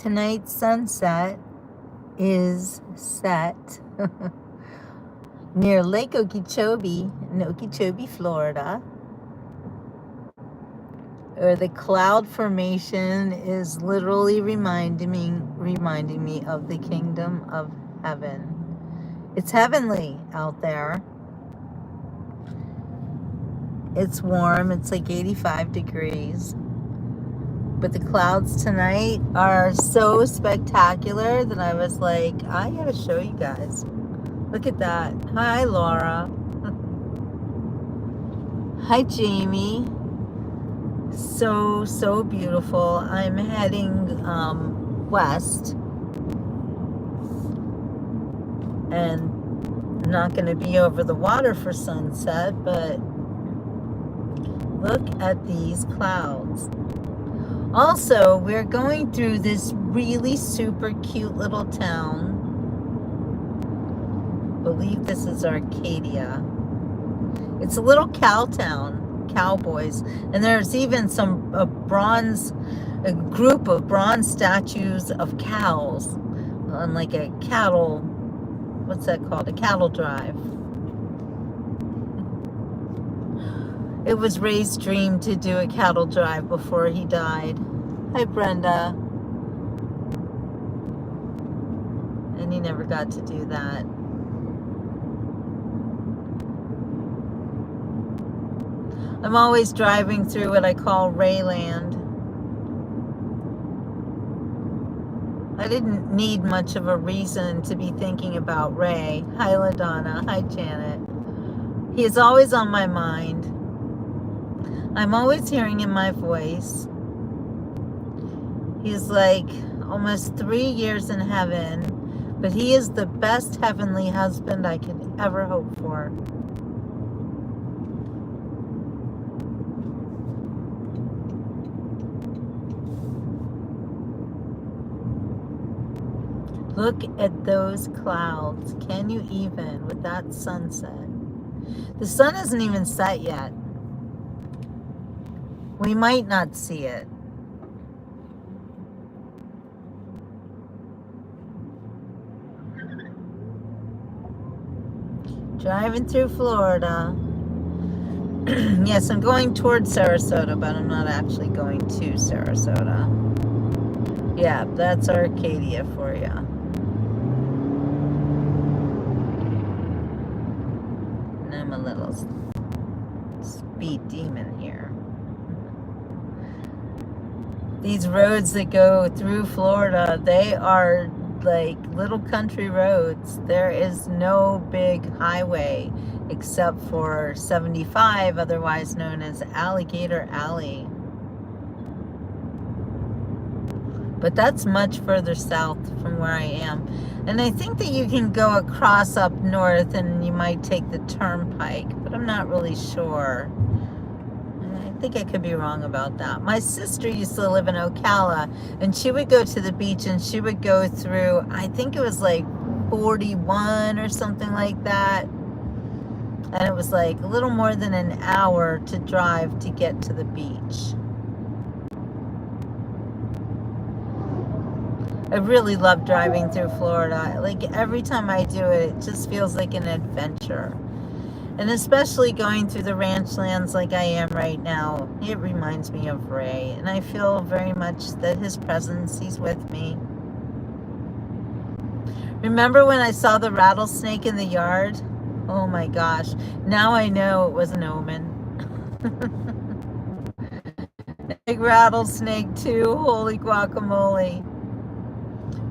Tonight's sunset is set near Lake Okeechobee in Okeechobee, Florida, where the cloud formation is literally reminding me of the kingdom of heaven. It's heavenly out there. It's warm. It's like 85 degrees. But the clouds tonight are so spectacular that I was like, I gotta show you guys. Look at that. Hi, Laura. Hi, Jamie. So beautiful. I'm heading west, and I'm not going to be over the water for sunset, but look at these clouds. Also, we're going through this really super cute little town. I believe this is Arcadia. It's a little cow town, cowboys, and there's even a group of bronze statues of cows on like a cattle, what's that called? A cattle drive. It was Ray's dream to do a cattle drive before he died. Hi, Brenda. And he never got to do that. I'm always driving through what I call Rayland. I didn't need much of a reason to be thinking about Ray. Hi, LaDonna. Hi, Janet. He is always on my mind. I'm always hearing in my voice. He's like almost 3 years in heaven, but he is the best heavenly husband I could ever hope for. Look at those clouds. Can you even with that sunset? The sun isn't even set yet. We might not see it. Driving through Florida. Yes, I'm going towards Sarasota, but I'm not actually going to Sarasota. Yeah, that's Arcadia for you. And I'm a little speed demon here. These roads that go through Florida, they are like little country roads. There is no big highway except for 75, otherwise known as Alligator Alley. But that's much further south from where I am. And I think that you can go across up north and you might take the turnpike, but I'm not really sure. I think I could be wrong about that. My sister used to live in Ocala, and she would go to the beach and she would go through, I think it was like 41 or something like that. And it was like a little more than an hour to drive to get to the beach. I really love driving through Florida. Like every time I do it, it just feels like an adventure. And especially going through the ranch lands like I am right now, it reminds me of Ray. And I feel very much that his presence, he's with me. Remember when I saw the rattlesnake in the yard? Oh my gosh. Now I know it was an omen. Big rattlesnake too. Holy guacamole.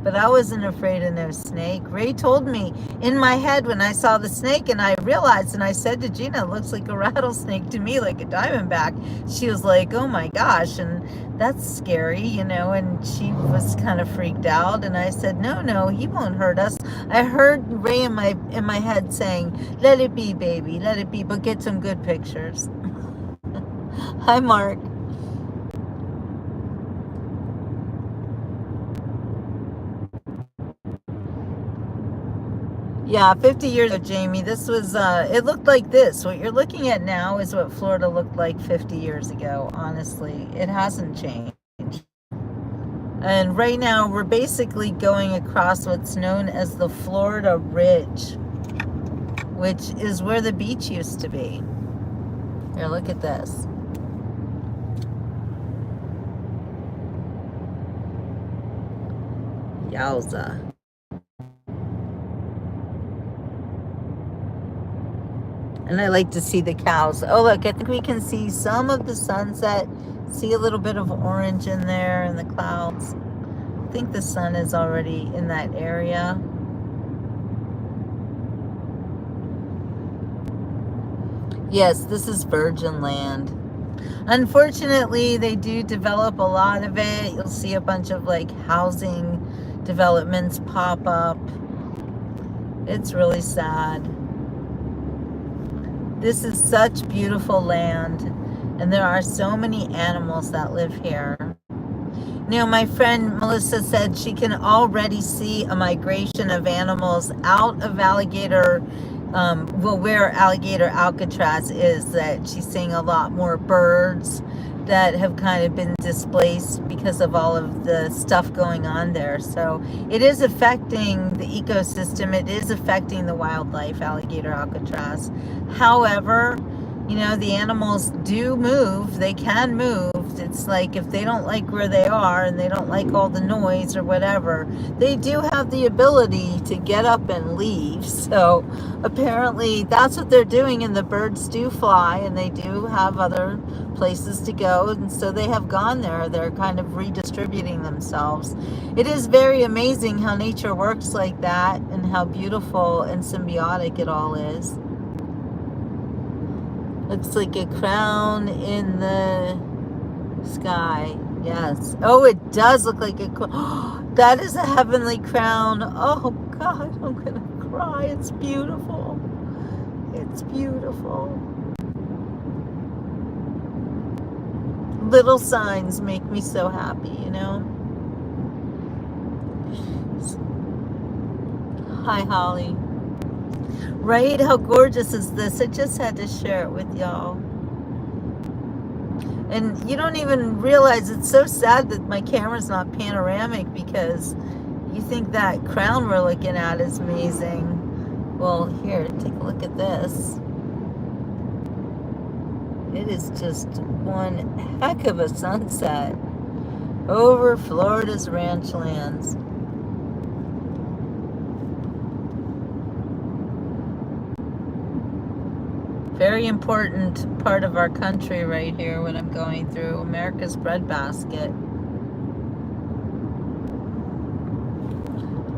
But I wasn't afraid of no snake. Ray told me in my head when I saw the snake, and I realized, and I said to Gina, it looks like a rattlesnake to me, like a diamondback. She was like, oh my gosh, and that's scary, you know, and she was kind of freaked out. And I said, no, he won't hurt us. I heard Ray in my head saying, let it be, baby, let it be, but get some good pictures. Hi, Mark. Yeah, 50 years ago, Jamie, this was, it looked like this. What you're looking at now is what Florida looked like 50 years ago, honestly. It hasn't changed. And right now we're basically going across what's known as the Florida Ridge, which is where the beach used to be. Here, look at this. Yowza. And I like to see the cows. Oh, look, I think we can see some of the sunset. See a little bit of orange in there in the clouds. I think the sun is already in that area. Yes, this is virgin land. Unfortunately, they do develop a lot of it. You'll see a bunch of like housing developments pop up. It's really sad. This is such beautiful land, and there are so many animals that live here. You know, my friend Melissa said she can already see a migration of animals out of Alligator, where Alligator Alcatraz is, that she's seeing a lot more birds that have kind of been displaced because of all of the stuff going on there. So it is affecting the ecosystem. It is affecting the wildlife, Alligator Alcatraz. However, you know, the animals do move. They can move. It's like if they don't like where they are and they don't like all the noise or whatever, they do have the ability to get up and leave. So apparently that's what they're doing, and the birds do fly and they do have other places to go, and so they have gone there. They're kind of redistributing themselves. It is very amazing how nature works like that and how beautiful and symbiotic it all is. Looks like a crown in the sky. Yes. Oh, it does look like a crown. That is a heavenly crown. Oh God, I'm gonna cry. It's beautiful. It's beautiful. Little signs make me so happy, you know. Hi, Holly. Right? How gorgeous is this? I just had to share it with y'all. And you don't even realize, it's so sad that my camera's not panoramic, because you think that crown we're looking at is amazing. Well, here, take a look at this. It is just one heck of a sunset over Florida's ranch lands. Very important part of our country right here, what I'm going through. America's breadbasket.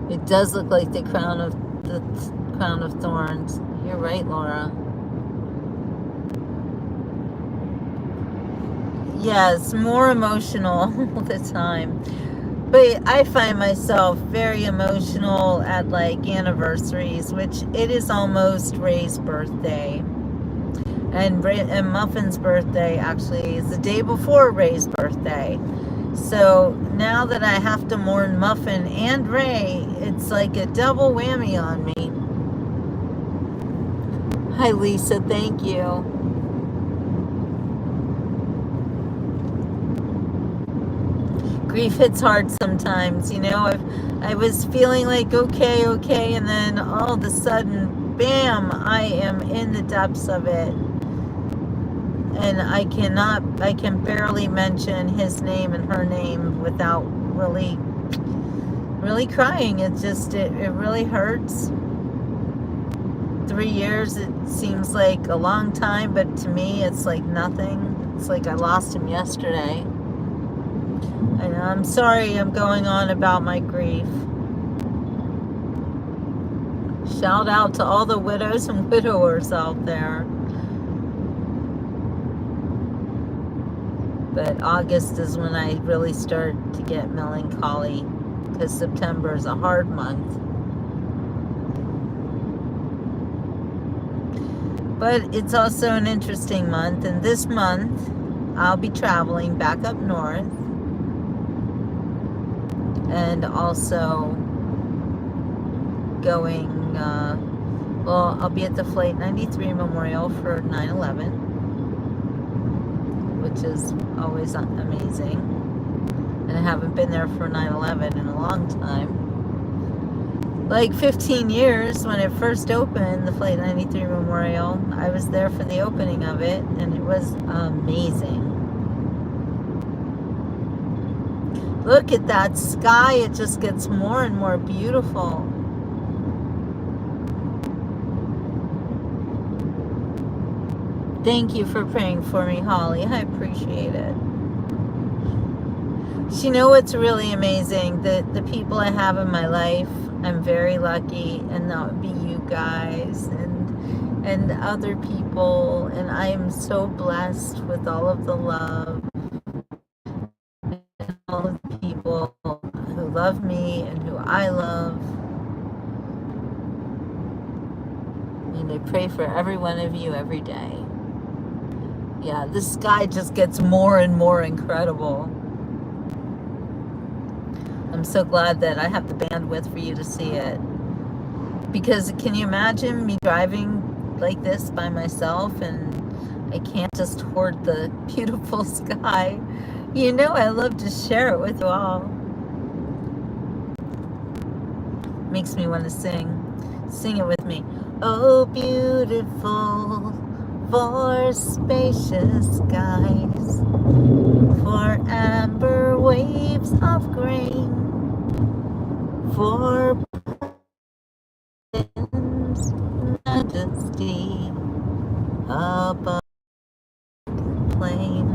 It does look like the crown of thorns. You're right, Laura. Yes, more emotional all the time. But I find myself very emotional at like anniversaries, which it is almost Ray's birthday. And Muffin's birthday actually is the day before Ray's birthday. So now that I have to mourn Muffin and Ray, it's like a double whammy on me. Hi, Lisa. Thank you. Grief hits hard sometimes, you know. I was feeling like okay, and then all of a sudden, bam, I am in the depths of it. And I can barely mention his name and her name without really crying. It really hurts. 3 years, it seems like a long time, but to me, it's like nothing. It's like I lost him yesterday. And I'm sorry I'm going on about my grief. Shout out to all the widows and widowers out there. But August is when I really start to get melancholy, because September is a hard month. But it's also an interesting month, and this month I'll be traveling back up north, and also going, well, I'll be at the Flight 93 Memorial for 9/11. Which is always amazing. And I haven't been there for 9/11 in a long time. Like 15 years when it first opened, the Flight 93 Memorial. I was there for the opening of it, and it was amazing. Look at that sky. It just gets more and more beautiful. Thank you for praying for me, Holly. I appreciate it. You know what's really amazing? The people I have in my life, I'm very lucky, and that would be you guys and other people, and I am so blessed with all of the love and all of the people who love me and who I love. And I pray for every one of you every day. Yeah, the sky just gets more and more incredible. I'm so glad that I have the bandwidth for you to see it. Because can you imagine me driving like this by myself and I can't just hoard the beautiful sky? You know I love to share it with you all. Makes me want to sing. Sing it with me. Oh, beautiful, for spacious skies, for amber waves of grain, for heaven's majesty above the plain.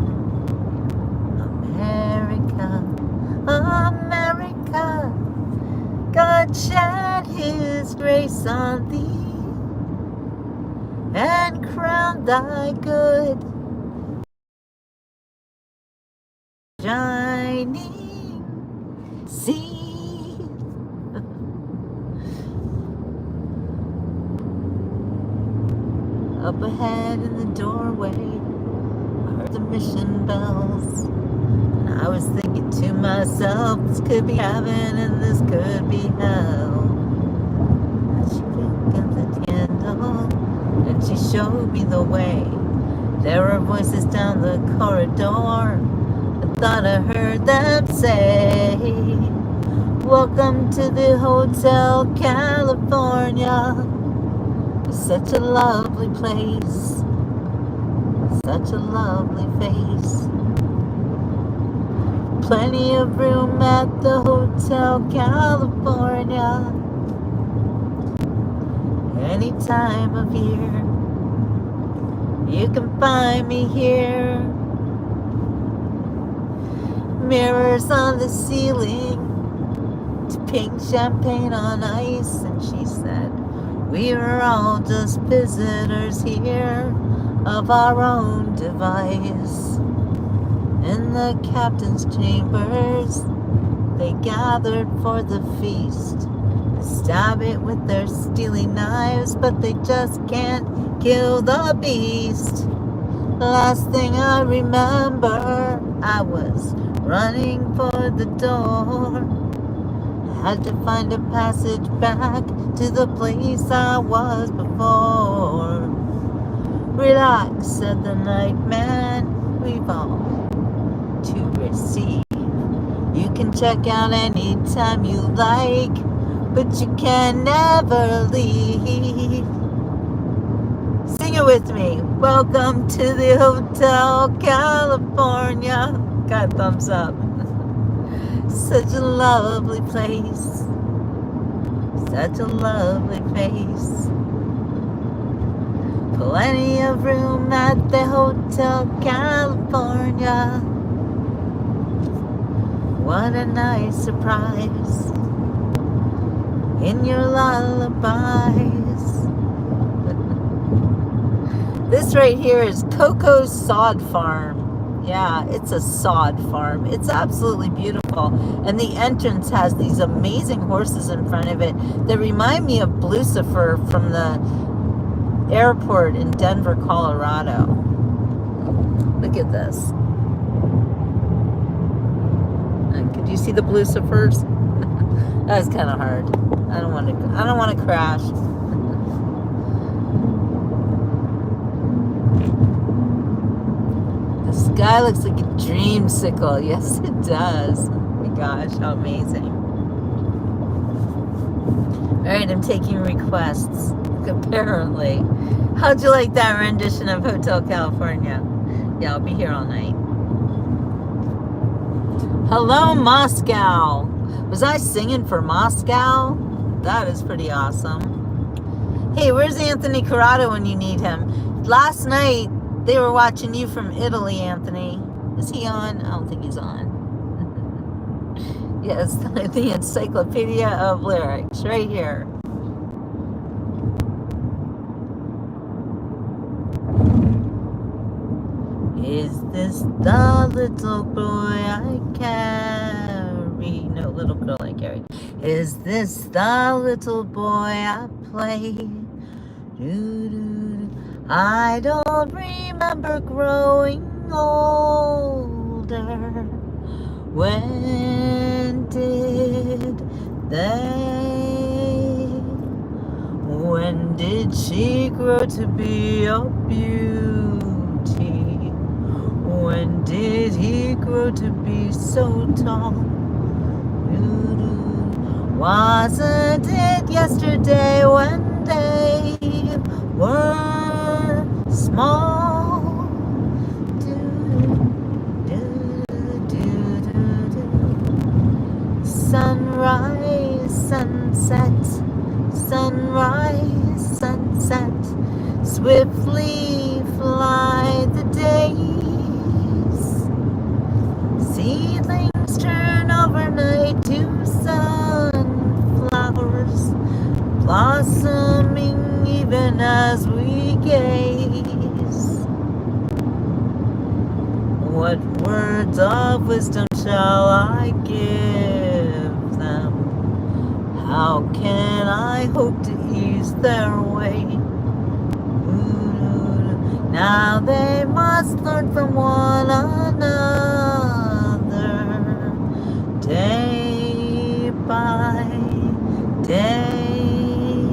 America, America, God shed his grace on thee and crown thy good shining sea. Up ahead in the doorway, I heard the mission bells, and I was thinking to myself, this could be heaven and this could be hell. And she picked up the candle and she showed me the way. There were voices down the corridor. I thought I heard them say, welcome to the Hotel California. Such a lovely place, such a lovely face. Plenty of room at the Hotel California. Any time of year, you can find me here. Mirrors on the ceiling to pink champagne on ice. And she said, we are all just visitors here of our own device. In the captain's chambers, they gathered for the feast. They stab it with their steely knives, but they just can't kill the beast. Last thing I remember, I was running for the door. Had to find a passage back to the place I was before. Relax, said the night man, we've all to receive. You can check out anytime you like, but you can never leave. Sing it with me. Welcome to the Hotel California. Got thumbs up. Such a lovely place, such a lovely face. Plenty of room at the Hotel California. What a nice surprise in your lullabies. This right here is Coco's Sod Farm. Yeah, it's a sod farm. It's absolutely beautiful. And the entrance has these amazing horses in front of it that remind me of Lucifer from the airport in Denver, Colorado. Look at this. Could you see the Lucifers? That was kind of hard. I don't want to crash. The sky looks like a dreamsicle. Yes, it does. gosh, how amazing. All right, I'm taking requests, apparently. How'd you like that rendition of Hotel California? Yeah, I'll be here all night. Hello, Moscow. Was I singing for Moscow? That is pretty awesome. Hey, where's Anthony Corrado when you need him? Last night, they were watching you from Italy, Anthony. Is he on? I don't think he's on. Yes, the Encyclopedia of Lyrics, right here. Is this the little boy I carry? No, little girl I carry. Is this the little boy I play? Doo-doo-doo. I don't remember growing older. When did they? When did she grow to be a beauty? When did he grow to be so tall? Wasn't it yesterday when they were small? Sunrise, sunset, sunrise, sunset, swiftly fly the days. Seedlings turn overnight to sunflowers, blossoming even as we gaze. What words of wisdom shall I give them? How can I hope to ease their way? Now they must learn from one another, day by day.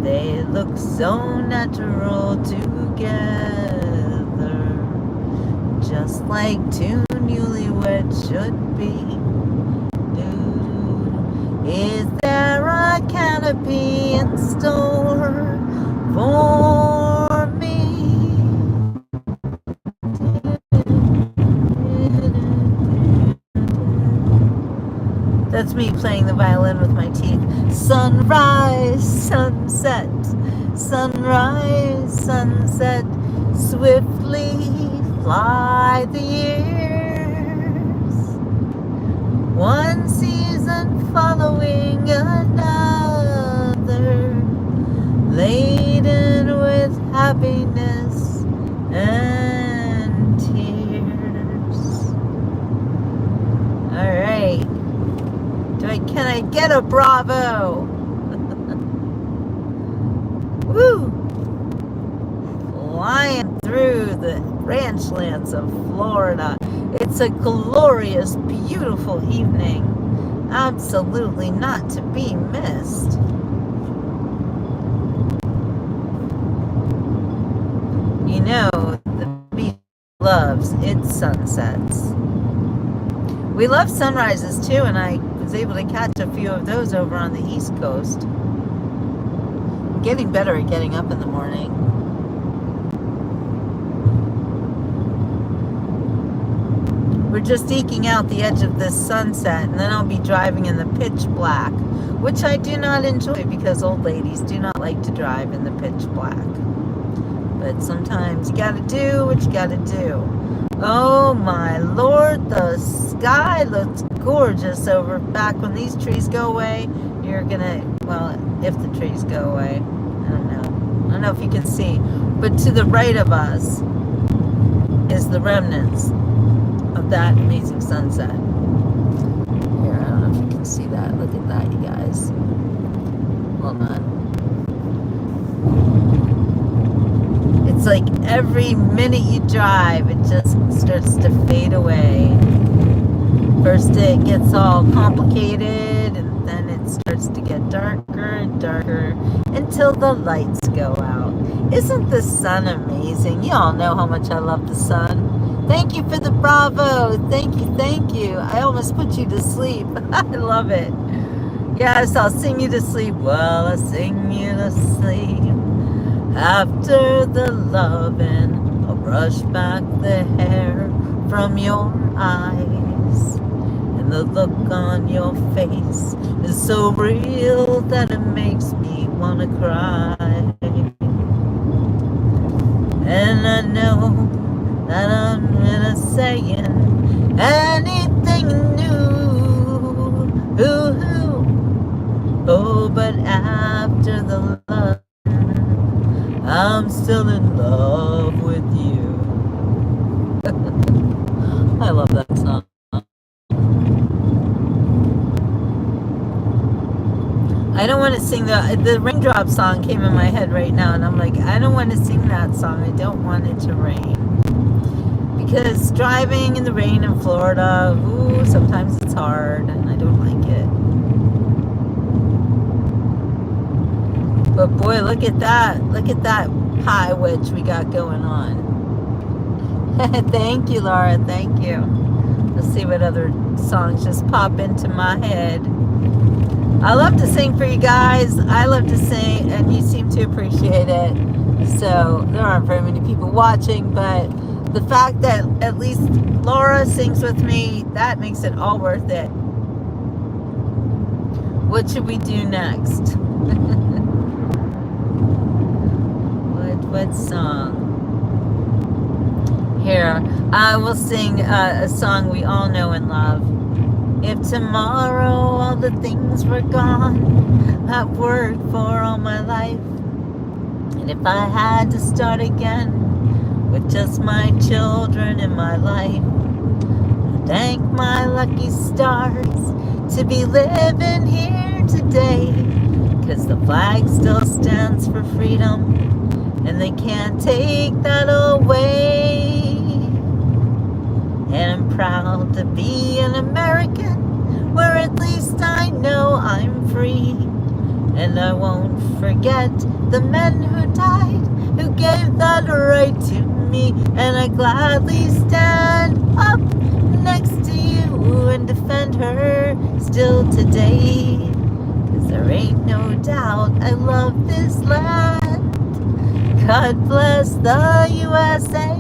They look so natural together, just like two newlyweds should be. Is there a canopy in store for me? That's me playing the violin with my teeth. Sunrise, sunset, sunrise, sunset, swiftly fly the years. One season following another, laden with happiness and tears. All right. Can I get a bravo? Woo! Flying through the ranchlands of Florida. It's a glorious, beautiful evening. Absolutely not to be missed. You know, the beach loves its sunsets. We love sunrises too, and I was able to catch a few of those over on the East Coast. I'm getting better at getting up in the morning. We're just eking out the edge of this sunset, and then I'll be driving in the pitch black, which I do not enjoy because old ladies do not like to drive in the pitch black. But sometimes you gotta do what you gotta do. Oh my Lord, the sky looks gorgeous over back when these trees go away. You're gonna, well, if the trees go away, I don't know if you can see, but to the right of us is the remnants of that amazing sunset. Here, I don't know if you can see that. Look at that, you guys. Hold on. It's like every minute you drive, it just starts to fade away. First it gets all complicated, and then it starts to get darker and darker until the lights go out. Isn't the sun amazing? You all know how much I love the sun. Thank you for the bravo. Thank you, thank you. I almost put you to sleep. I love it. Yes, I'll sing you to sleep. Well, I'll sing you to sleep. After the loving, I'll brush back the hair from your eyes. And the look on your face is so real that it makes me want to cry. And I know that I'm really saying anything new. Oh, but after the love, I'm still in love with you. I love that song. I don't want to sing the raindrop song came in my head right now, and I'm like, I don't want to sing that song. I don't want it to rain. Because driving in the rain in Florida, ooh, sometimes it's hard, and I don't like it. But boy, look at that. Look at that pie witch we got going on. Thank you, Laura. Thank you. Let's see what other songs just pop into my head. I love to sing for you guys. I love to sing, and you seem to appreciate it. So there aren't very many people watching, but the fact that at least Laura sings with me, that makes it all worth it. What should we do next? What song? Here, I will sing a song we all know and love. If tomorrow all the things were gone I've worked for all my life, and if I had to start again with just my children in my life, I thank my lucky stars to be living here today, 'cause the flag still stands for freedom, and they can't take that away. And I'm proud to be an American, where at least I know I'm free. And I won't forget the men who died, who gave that right to me. And I gladly stand up next to you and defend her still today. 'Cause there ain't no doubt I love this land. God bless the USA.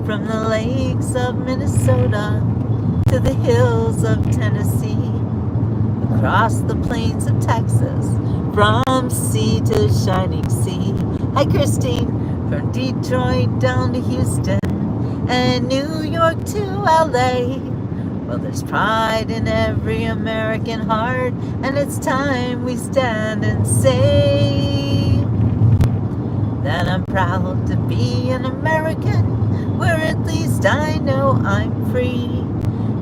From the lakes of Minnesota to the hills of Tennessee, across the plains of Texas, from sea to shining sea. Hi, Christine. From Detroit down to Houston and New York to LA. Well, there's pride in every American heart, and it's time we stand and say that I'm proud to be an American, where at least I know I'm free.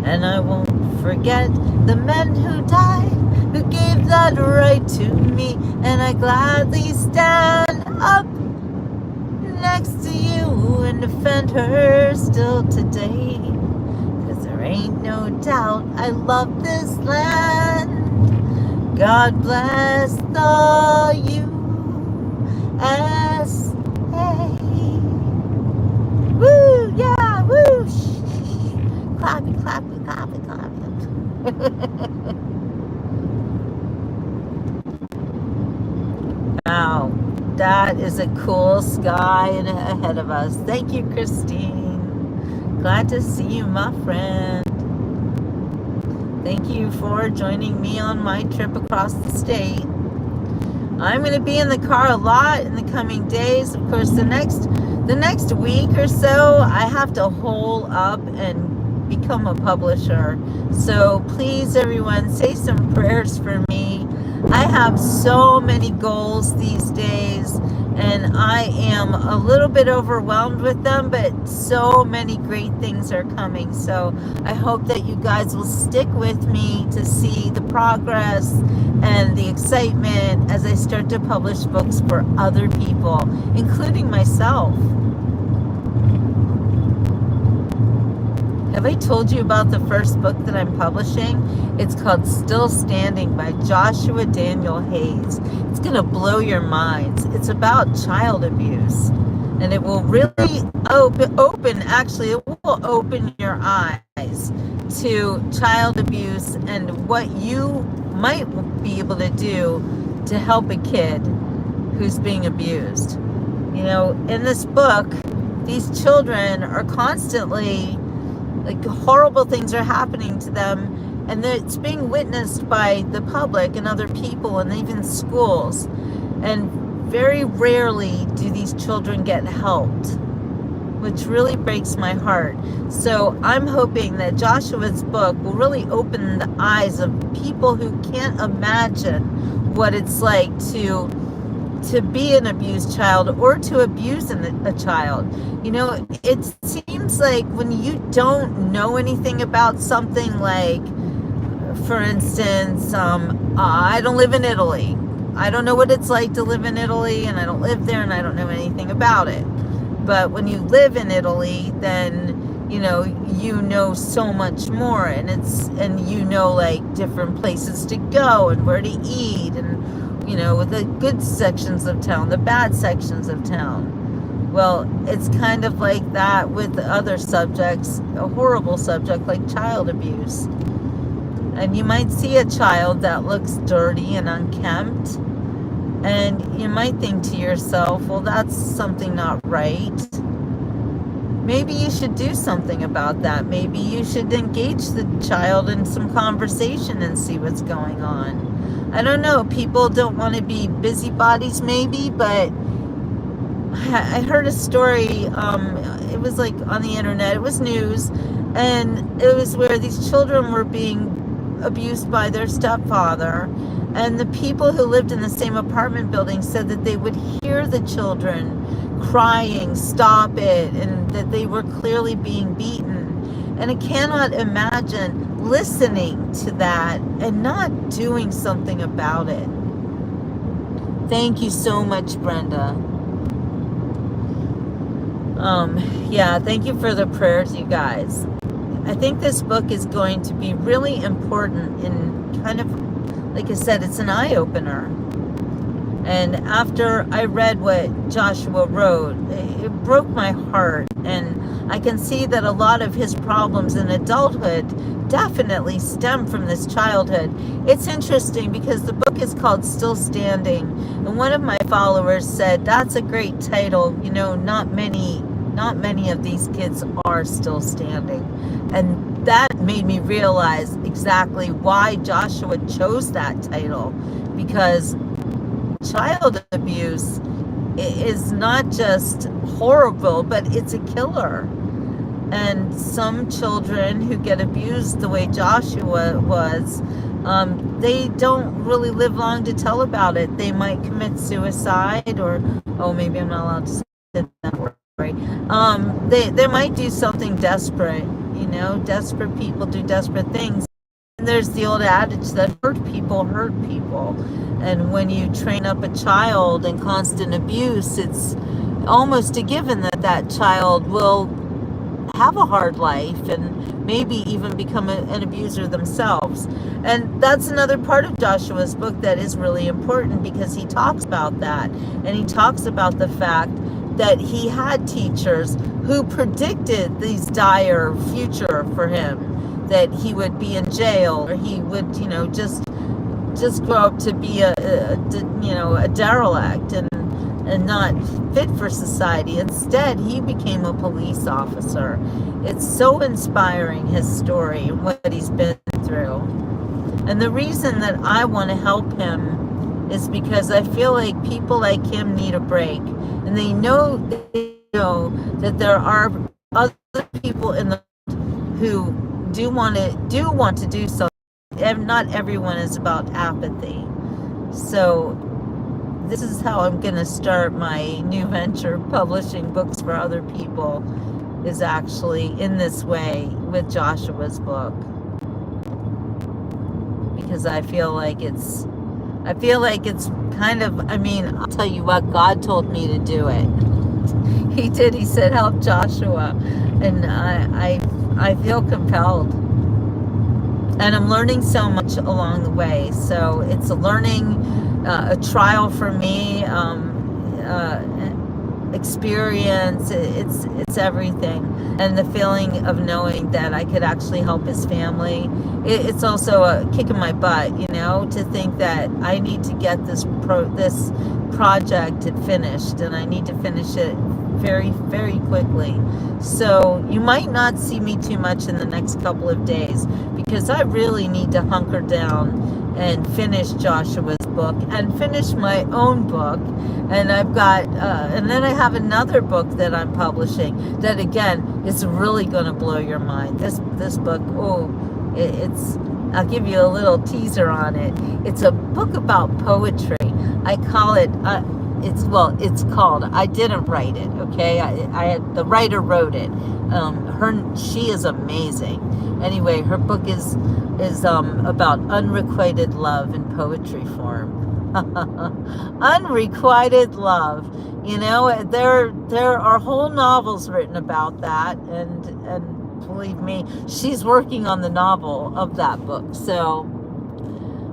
And I won't forget the men who died, who gave that right to me. And I gladly stand up next to you and defend her still today. 'Cause there ain't no doubt I love this land. God bless the USA. Woo, yeah, woo. Clappy, clappy, clappy, clappy. Wow, that is a cool sky ahead of us. Thank you, Christine. Glad to see you, my friend. Thank you for joining me on my trip across the state. I'm going to be in the car a lot in the coming days. Of course, the next week or so, I have to hole up and become a publisher. So please, everyone, say some prayers for me. I have so many goals these days, and I am a little bit overwhelmed with them, but so many great things are coming. So I hope that you guys will stick with me to see the progress and the excitement as I start to publish books for other people, including myself. Have I told you about the first book that I'm publishing? It's called Still Standing by Joshua Daniel Hayes. It's going to blow your minds. It's about child abuse. And it will really open, actually, it will open your eyes to child abuse and what you might be able to do to help a kid who's being abused. You know, in this book, these children are constantly, like, horrible things are happening to them, and it's being witnessed by the public and other people and even schools. And very rarely do these children get helped, which really breaks my heart. So I'm hoping that Joshua's book will really open the eyes of people who can't imagine what it's like to be an abused child or to abuse a child. You know, it seems like when you don't know anything about something, like, for instance, I don't live in Italy. I don't know what it's like to live in Italy, and I don't live there, and I don't know anything about it. But when you live in Italy, then, you know so much more, and you know, like, different places to go and where to eat, and, the good sections of town, the bad sections of town. Well, it's kind of like that with other subjects, a horrible subject like child abuse. And you might see a child that looks dirty and unkempt, and you might think to yourself, well, that's something not right. Maybe you should do something about that. Maybe you should engage the child in some conversation and see what's going on. I don't know. People don't want to be busybodies, maybe, but I heard a story. It was like on the internet. It was news, and it was where these children were being abused by their stepfather, and the people who lived in the same apartment building said that they would hear the children crying, "Stop it," and that they were clearly being beaten. And I cannot imagine listening to that and not doing something about it. Thank you so much, Brenda. Yeah, thank you for the prayers, you guys. I think this book is going to be really important in kind of, like I said, it's an eye-opener. And after I read what Joshua wrote, it broke my heart. And I can see that a lot of his problems in adulthood definitely stem from this childhood. It's interesting because the book is called Still Standing. And one of my followers said, that's a great title. Not many of these kids are still standing. And that made me realize exactly why Joshua chose that title, because child abuse is not just horrible, but it's a killer. And some children who get abused the way Joshua was, they don't really live long to tell about it. They might commit suicide, or, maybe I'm not allowed to say that word. They might do something desperate. Desperate people do desperate things. And there's the old adage that hurt people. And when you train up a child in constant abuse, it's almost a given that that child will have a hard life and maybe even become an abuser themselves. And that's another part of Joshua's book that is really important, because he talks about that. And he talks about the fact that he had teachers who predicted these dire future for him, that he would be in jail, or he would, just grow up to be a derelict and not fit for society. Instead, he became a police officer. It's so inspiring, his story and what he's been through. And the reason that I want to help him is because I feel like people like him need a break. And they know that there are other people in the world who do want to do something. And not everyone is about apathy. So this is how I'm going to start my new venture, publishing books for other people, is actually in this way with Joshua's book. Because I feel like it's kind of, I'll tell you what, God told me to do it. He did. He said, help Joshua. And I feel compelled. And I'm learning so much along the way. So it's a learning, a trial for me. experience. It's everything. And the feeling of knowing that I could actually help his family. It's also a kick in my butt, you know, to think that I need to get this project finished, and I need to finish it very, very quickly. So you might not see me too much in the next couple of days, because I really need to hunker down and finish Joshua's book and finish my own book. And I've got and then I have another book that I'm publishing that, again, is really going to blow your mind. This book, it's I'll give you a little teaser on it. It's a book about poetry. I call it it's called, I didn't write it, okay? The writer wrote it. She is amazing. Anyway, her book is about unrequited love in poetry form. Unrequited love. You know, there are whole novels written about that, and believe me, she's working on the novel of that book. So,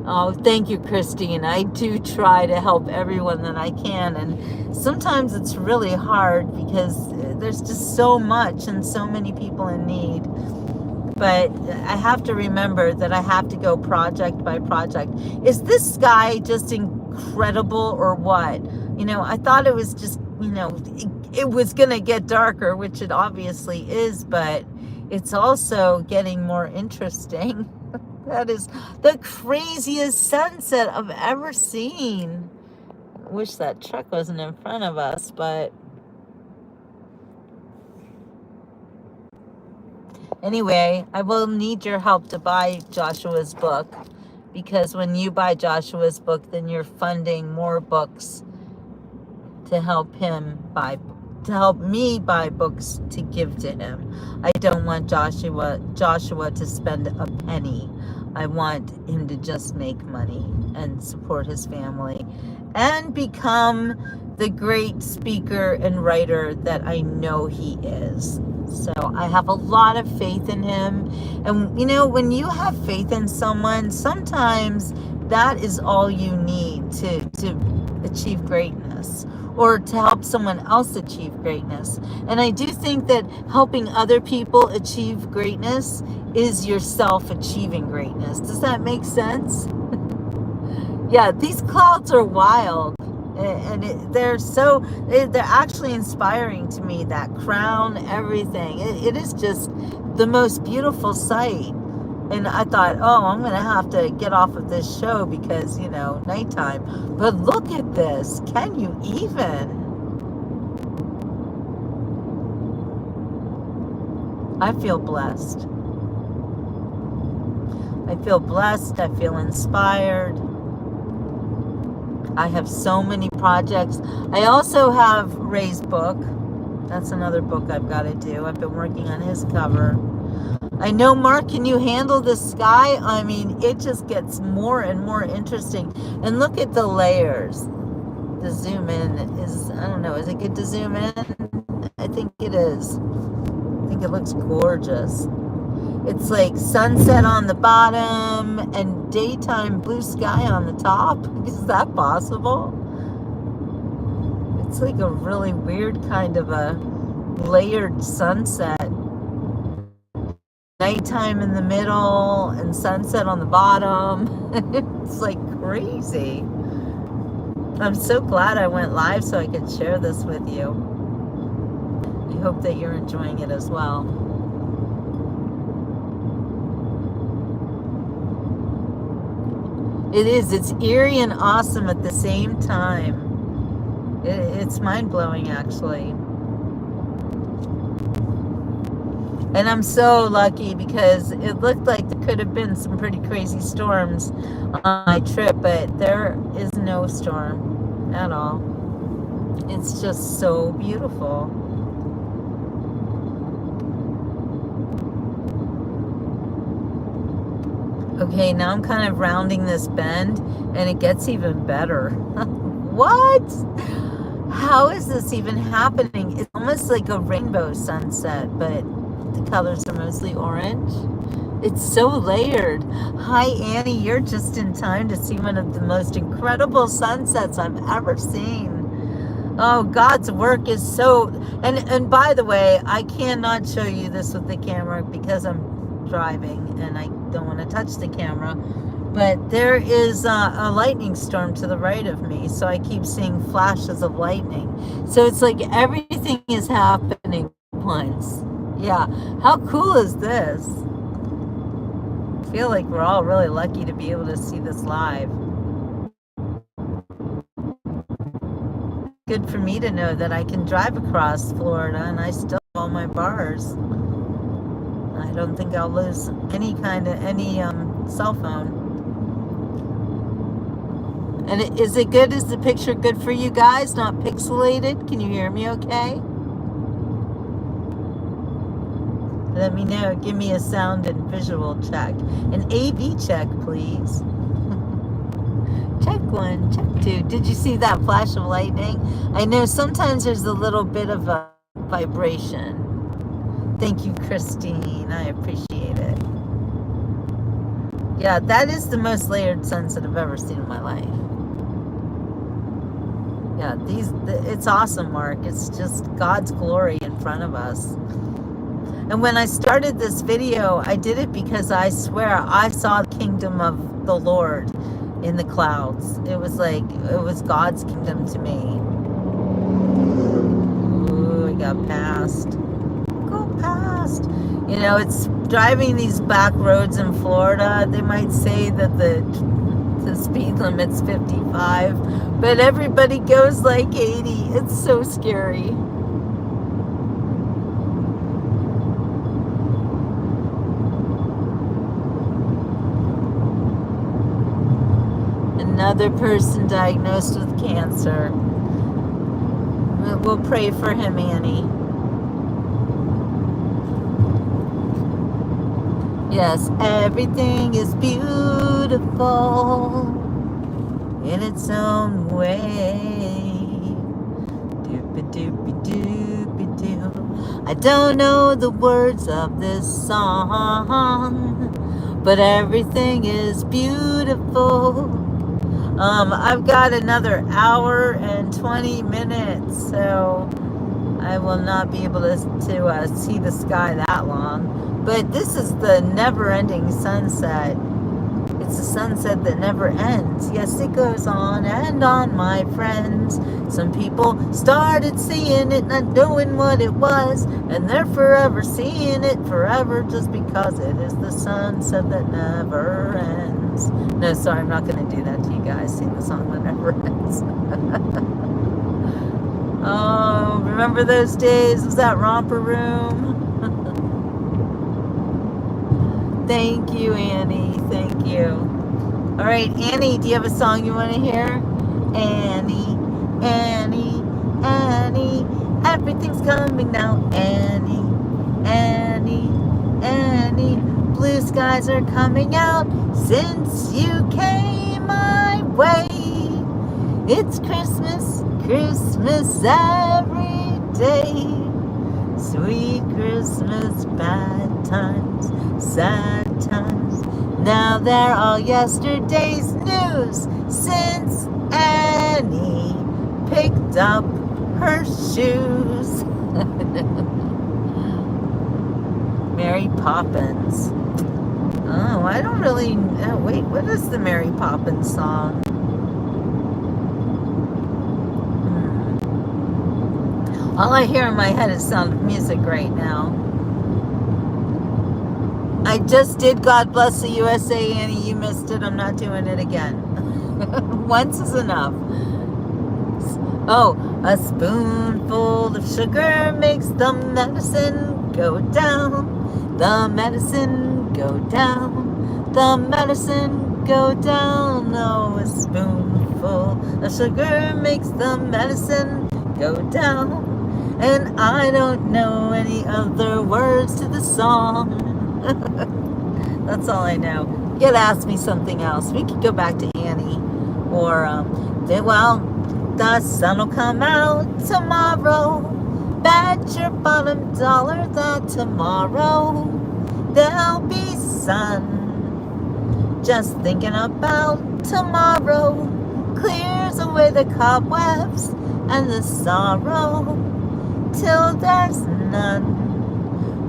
oh, thank you, Christine. I do try to help everyone that I can, and sometimes it's really hard because there's just so much and so many people in need. But I have to remember that I have to go project by project. Is this sky just incredible or what? You know, I thought it was just, you know, it was going to get darker, which it obviously is, but it's also getting more interesting. That is the craziest sunset I've ever seen. I wish that truck wasn't in front of us, but anyway, I will need your help to buy Joshua's book, because when you buy Joshua's book, then you're funding more books to help me buy books to give to him. I don't want Joshua to spend a penny. I want him to just make money and support his family and become the great speaker and writer that I know he is. So I have a lot of faith in him. And you know, when you have faith in someone, sometimes that is all you need to achieve greatness, or to help someone else achieve greatness. And I do think that helping other people achieve greatness is yourself achieving greatness. Does that make sense? Yeah, these clouds are wild. And they're actually inspiring to me. That crown, everything. It is just the most beautiful sight. And I thought, I'm going to have to get off of this show because, you know, nighttime. But look at this. Can you even? I feel blessed. I feel blessed. I feel inspired. I have so many projects. I also have Ray's book. That's another book I've got to do. I've been working on his cover. I know, Mark, can you handle the sky? I mean, it just gets more and more interesting. And look at the layers. The zoom in is, I don't know, is it good to zoom in? I think it is. I think it looks gorgeous. It's like sunset on the bottom and daytime blue sky on the top. Is that possible? It's like a really weird kind of a layered sunset. Nighttime in the middle and sunset on the bottom. It's like crazy. I'm so glad I went live so I could share this with you. I hope that you're enjoying it as well. It is. It's eerie and awesome at the same time. It's mind-blowing, actually. And I'm so lucky because it looked like there could have been some pretty crazy storms on my trip, but there is no storm at all. It's just so beautiful. Okay, now I'm kind of rounding this bend and it gets even better. What? How is this even happening? It's almost like a rainbow sunset, but the colors are mostly orange. It's so layered. Hi, Annie. You're just in time to see one of the most incredible sunsets I've ever seen. Oh, God's work is so, and by the way, I cannot show you this with the camera because I'm driving and I don't want to touch the camera. But there is a lightning storm to the right of me, so I keep seeing flashes of lightning. So it's like everything is happening at once. Yeah, how cool is this? I feel like we're all really lucky to be able to see this live. Good for me to know that I can drive across Florida and I still have all my bars. I don't think I'll lose any cell phone. And is it good? Is the picture good for you guys? Not pixelated? Can you hear me okay? Let me know. Give me a sound and visual check. An AV check, please. Check 1, check 2. Did you see that flash of lightning? I know sometimes there's a little bit of a vibration. Thank you, Christine. I appreciate it. Yeah, that is the most layered sunset I've ever seen in my life. Yeah, it's awesome, Mark. It's just God's glory in front of us. And when I started this video, I did it because I swear I saw the kingdom of the Lord in the clouds. It was God's kingdom to me. Ooh, we got past. Go past. You know, it's driving these back roads in Florida. They might say that the speed limit's 55, but everybody goes like 80. It's so scary. Another person diagnosed with cancer. We'll pray for him, Annie. Yes, everything is beautiful in its own way. Doopy-doopy-doopy-doo. I don't know the words of this song, but everything is beautiful. I've got another hour and 20 minutes, so I will not be able to see the sky that long. But this is the never-ending sunset. It's a sunset that never ends. Yes, it goes on and on, my friends. Some people started seeing it, not knowing what it was, and they're forever seeing it forever just because it is the sunset that never ends. No, sorry, I'm not going to do that to you guys. Sing the song that never ends. Oh, remember those days? Was that Romper Room? Thank you, Annie. Thank you. All right, Annie, do you have a song you want to hear? Annie, Annie, Annie, everything's coming now. Annie, Annie, Annie, blue skies are coming out since you came my way. It's Christmas, Christmas every day. Sweet Christmas, bad times, sad times. Now they're all yesterday's news since Annie picked up her shoes. Mary Poppins. Oh, I don't really... wait, what is the Mary Poppins song? All I hear in my head is Sound of Music right now. I just did God Bless the USA, Annie. You missed it. I'm not doing it again. Once is enough. Oh, a spoonful of sugar makes the medicine go down. The medicine go down. The medicine go down. Oh, a spoonful of sugar makes the medicine go down. And I don't know any other words to the song. That's all I know. You gotta ask me something else. We could go back to Annie. Or, the sun will come out tomorrow. Bet your bottom dollar that tomorrow there'll be sun. Just thinking about tomorrow clears away the cobwebs and the sorrow till there's none.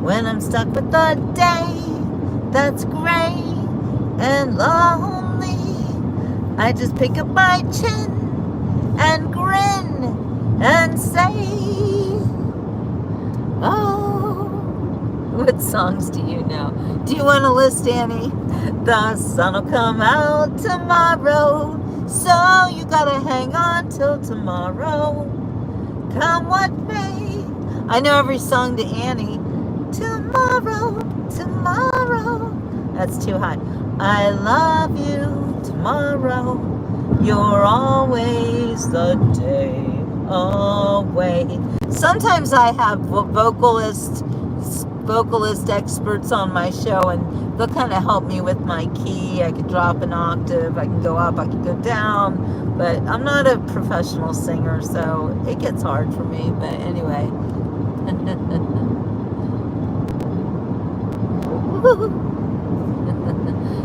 When I'm stuck with the day that's gray and lonely, I just pick up my chin and grin and say, oh, what songs do you know? Do you want to list, Annie? The sun will come out tomorrow, so you gotta hang on till tomorrow, come what may. I know every song to Annie. Tomorrow, tomorrow. That's too high. I love you tomorrow. You're always the day away. Sometimes I have vocalist experts on my show, and they'll kind of help me with my key. I can drop an octave, I can go up, I can go down, but I'm not a professional singer, so it gets hard for me. But anyway.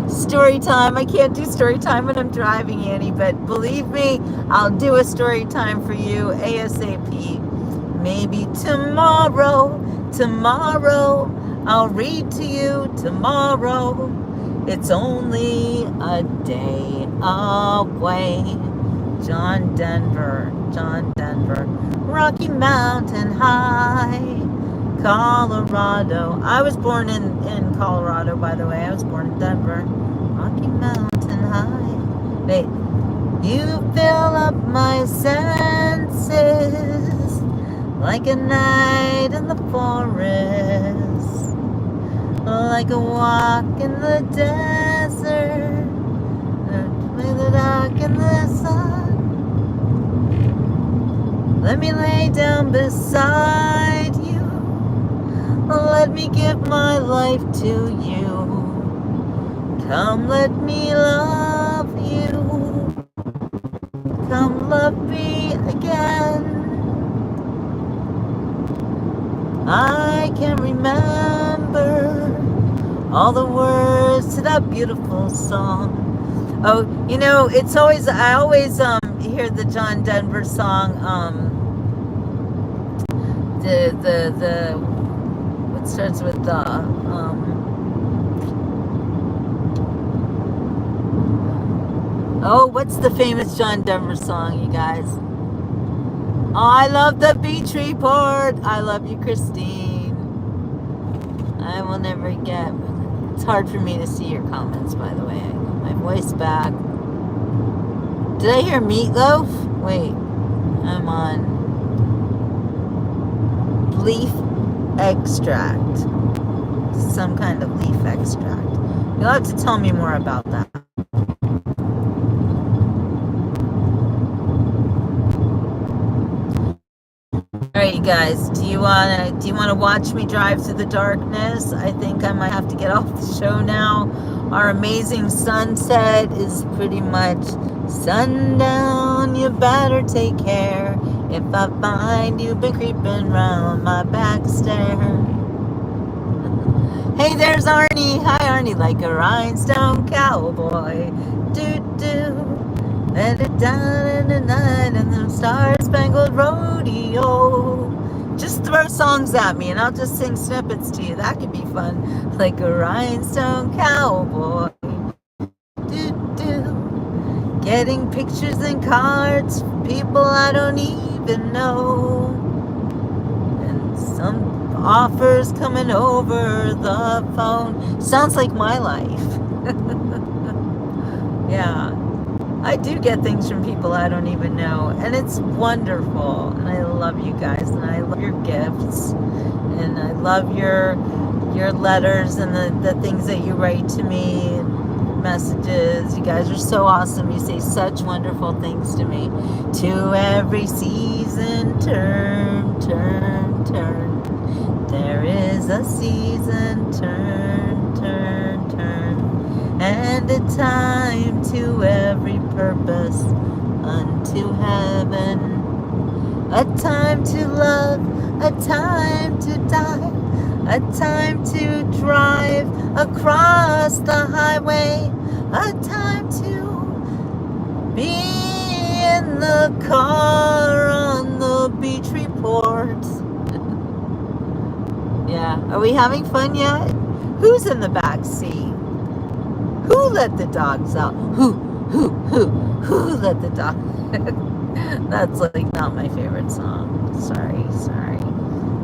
Story time. I can't do story time when I'm driving, Annie, but believe me, I'll do a story time for you ASAP. Maybe tomorrow, I'll read to you tomorrow. It's only a day away. John Denver, Rocky Mountain High, Colorado. I was born in Colorado, by the way. I was born in Denver. Rocky Mountain High. Wait, you fill up my senses like a night in the forest, like a walk in the desert, with the dark in the sun. Let me lay down beside you. Let me give my life to you. Come, let me love you. Come, love me again. I can remember all the words to that beautiful song. Oh, you know, it's always, I always hear the John Denver song, the what starts with the oh, what's the famous John Denver song, you guys? Oh, I love the beach report. I love you, Christine. I will never get. It's hard for me to see your comments, by the way. I got my voice back. Did I hear meatloaf? Wait, I'm on leaf extract. Some kind of leaf extract. You'll have to tell me more about that. Alright, you guys, do you wanna watch me drive through the darkness? I think I might have to get off the show now. Our amazing sunset is pretty much sundown. You better take care if I find you've been creeping round my back stair. Hey, there's Arnie. Hi, Arnie, like a rhinestone cowboy. Do-do. Let it down in the night in the star-spangled rodeo. Just throw songs at me and I'll just sing snippets to you. That could be fun. Like a rhinestone cowboy. Do-do. Getting pictures and cards from people I don't even know. And some offers coming over the phone. Sounds like my life. Yeah. I do get things from people I don't even know, and it's wonderful, and I love you guys, and I love your gifts, and I love your letters and the things that you write to me, and messages. You guys are so awesome. You say such wonderful things to me. To every season, turn, turn, turn. There is a season, turn, turn, turn. And a time to every purpose unto heaven. A time to love, a time to die, a time to drive across the highway, a time to be in the car on airport. Yeah. Are we having fun yet? Who's in the back seat? Who let the dogs out? Who let the dog? That's like not my favorite song. Sorry.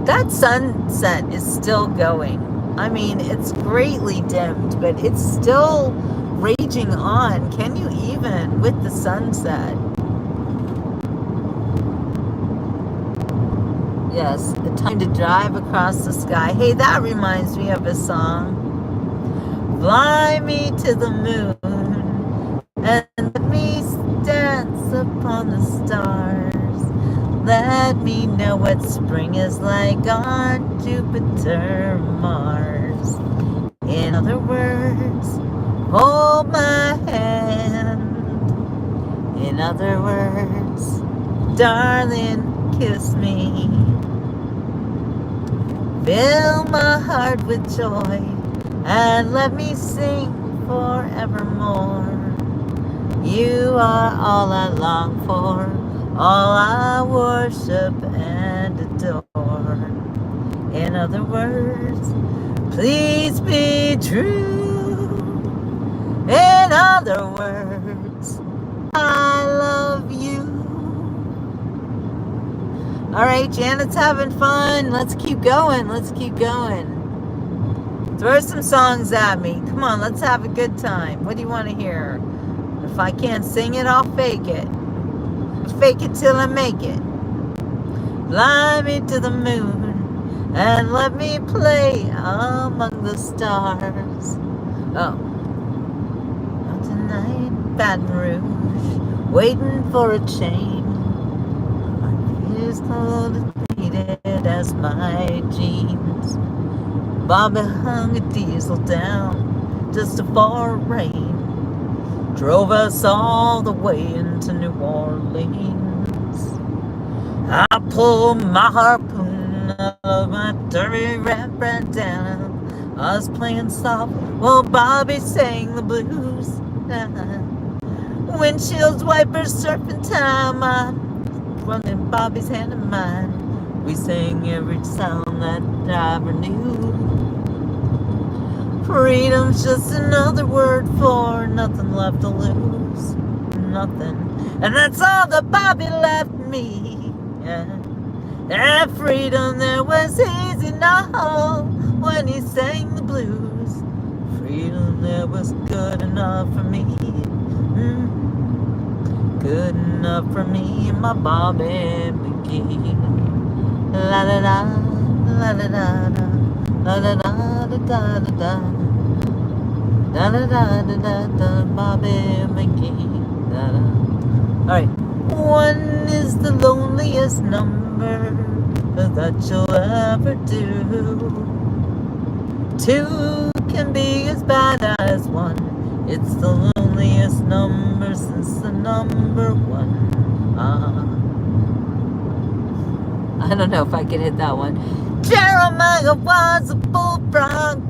That sunset is still going. I mean, it's greatly dimmed, but it's still raging on. Can you even with the sunset? Yes, the time to drive across the sky. Hey, that reminds me of a song. Fly me to the moon and let me dance upon the stars. Let me know what spring is like on Jupiter, Mars. In other words, hold my hand. In other words, darling, kiss me. Fill my heart with joy and let me sing forevermore. You are all I long for, all I worship and adore. In other words, please be true. In other words, I love you. All right, Janet's having fun. Let's keep going. Throw some songs at me. Come on, let's have a good time. What do you want to hear? If I can't sing it, I'll fake it. Fake it till I make it. Fly me to the moon and let me play among the stars. Oh. Not tonight, Baton Rouge, waiting for a change. As cold and faded as my jeans. Bobby hung a diesel down just before rain. Drove us all the way into New Orleans. I pulled my harpoon out of my dirty rat bandana. I was playing soft while Bobby sang the blues. Windshields, wipers, surfing time. Running Bobby's hand in mine. We sang every sound that I ever knew. Freedom's just another word for nothing left to lose. Nothing. And that's all that Bobby left me. Yeah. That freedom there was easy now when he sang the blues. Freedom there was good enough for me. Good enough for me and my Bobby McGee. La la la, la la la, la la la da da da da, da da da da da, Bobby McGee. Da da. All right. 1 is the loneliest number that you'll ever do. 2 can be as bad as 1. It's the loneliest number since the number 1. I don't know if I can hit that one. Jeremiah was a bullfrog,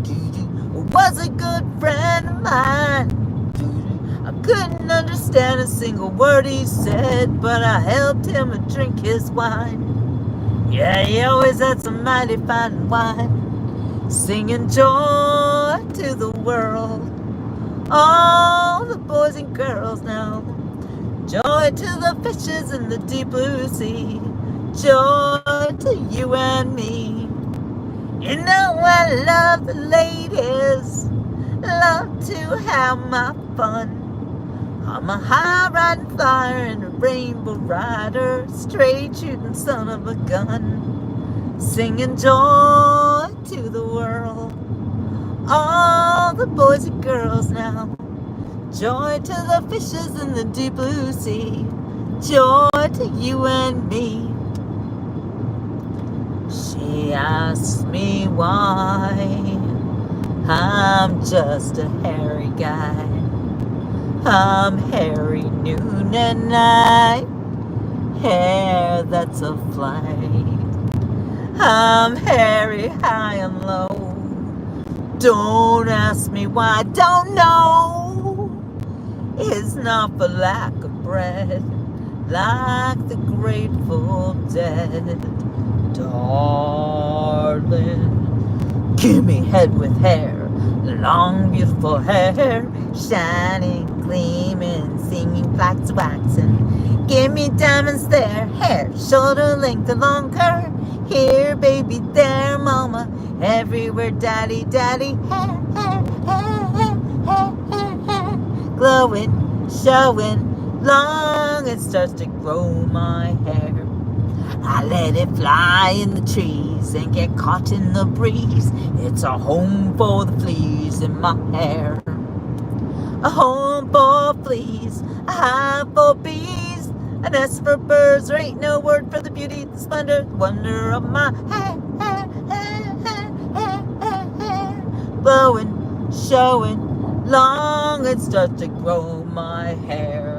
was a good friend of mine. I couldn't understand a single word he said, but I helped him to drink his wine. Yeah, he always had some mighty fine wine, singing joy to the world. All the boys and girls now, joy to the fishes in the deep blue sea, joy to you and me. You know I love the ladies, love to have my fun. I'm a high riding flyer and a rainbow rider, straight shooting son of a gun, singing joy to the world. All the boys and girls now, joy to the fishes in the deep blue sea, joy to you and me. She asks me why I'm just a hairy guy. I'm hairy noon and night, hair that's a flight. I'm hairy high and low. Don't ask me why, don't know. It's not for lack of bread, like the Grateful Dead. darling. Give me head with hair, long beautiful hair, shining, gleaming, singing flax waxing. Give me diamonds there, hair, shoulder length and longer. Here, baby, there, mama, everywhere, daddy, daddy, hair, hair, hair, hair, hair, hair, hair. Glowing, showing, long, it starts to grow my hair. I let it fly in the trees and get caught in the breeze. It's a home for the fleas in my hair. A home for fleas, a hive for bees, a nest for birds. There ain't no word for the beauty, the splendor, wonder of my hair, hair, hair, hair, hair, hair, hair. Blowing, showing, long, it starts to grow my hair.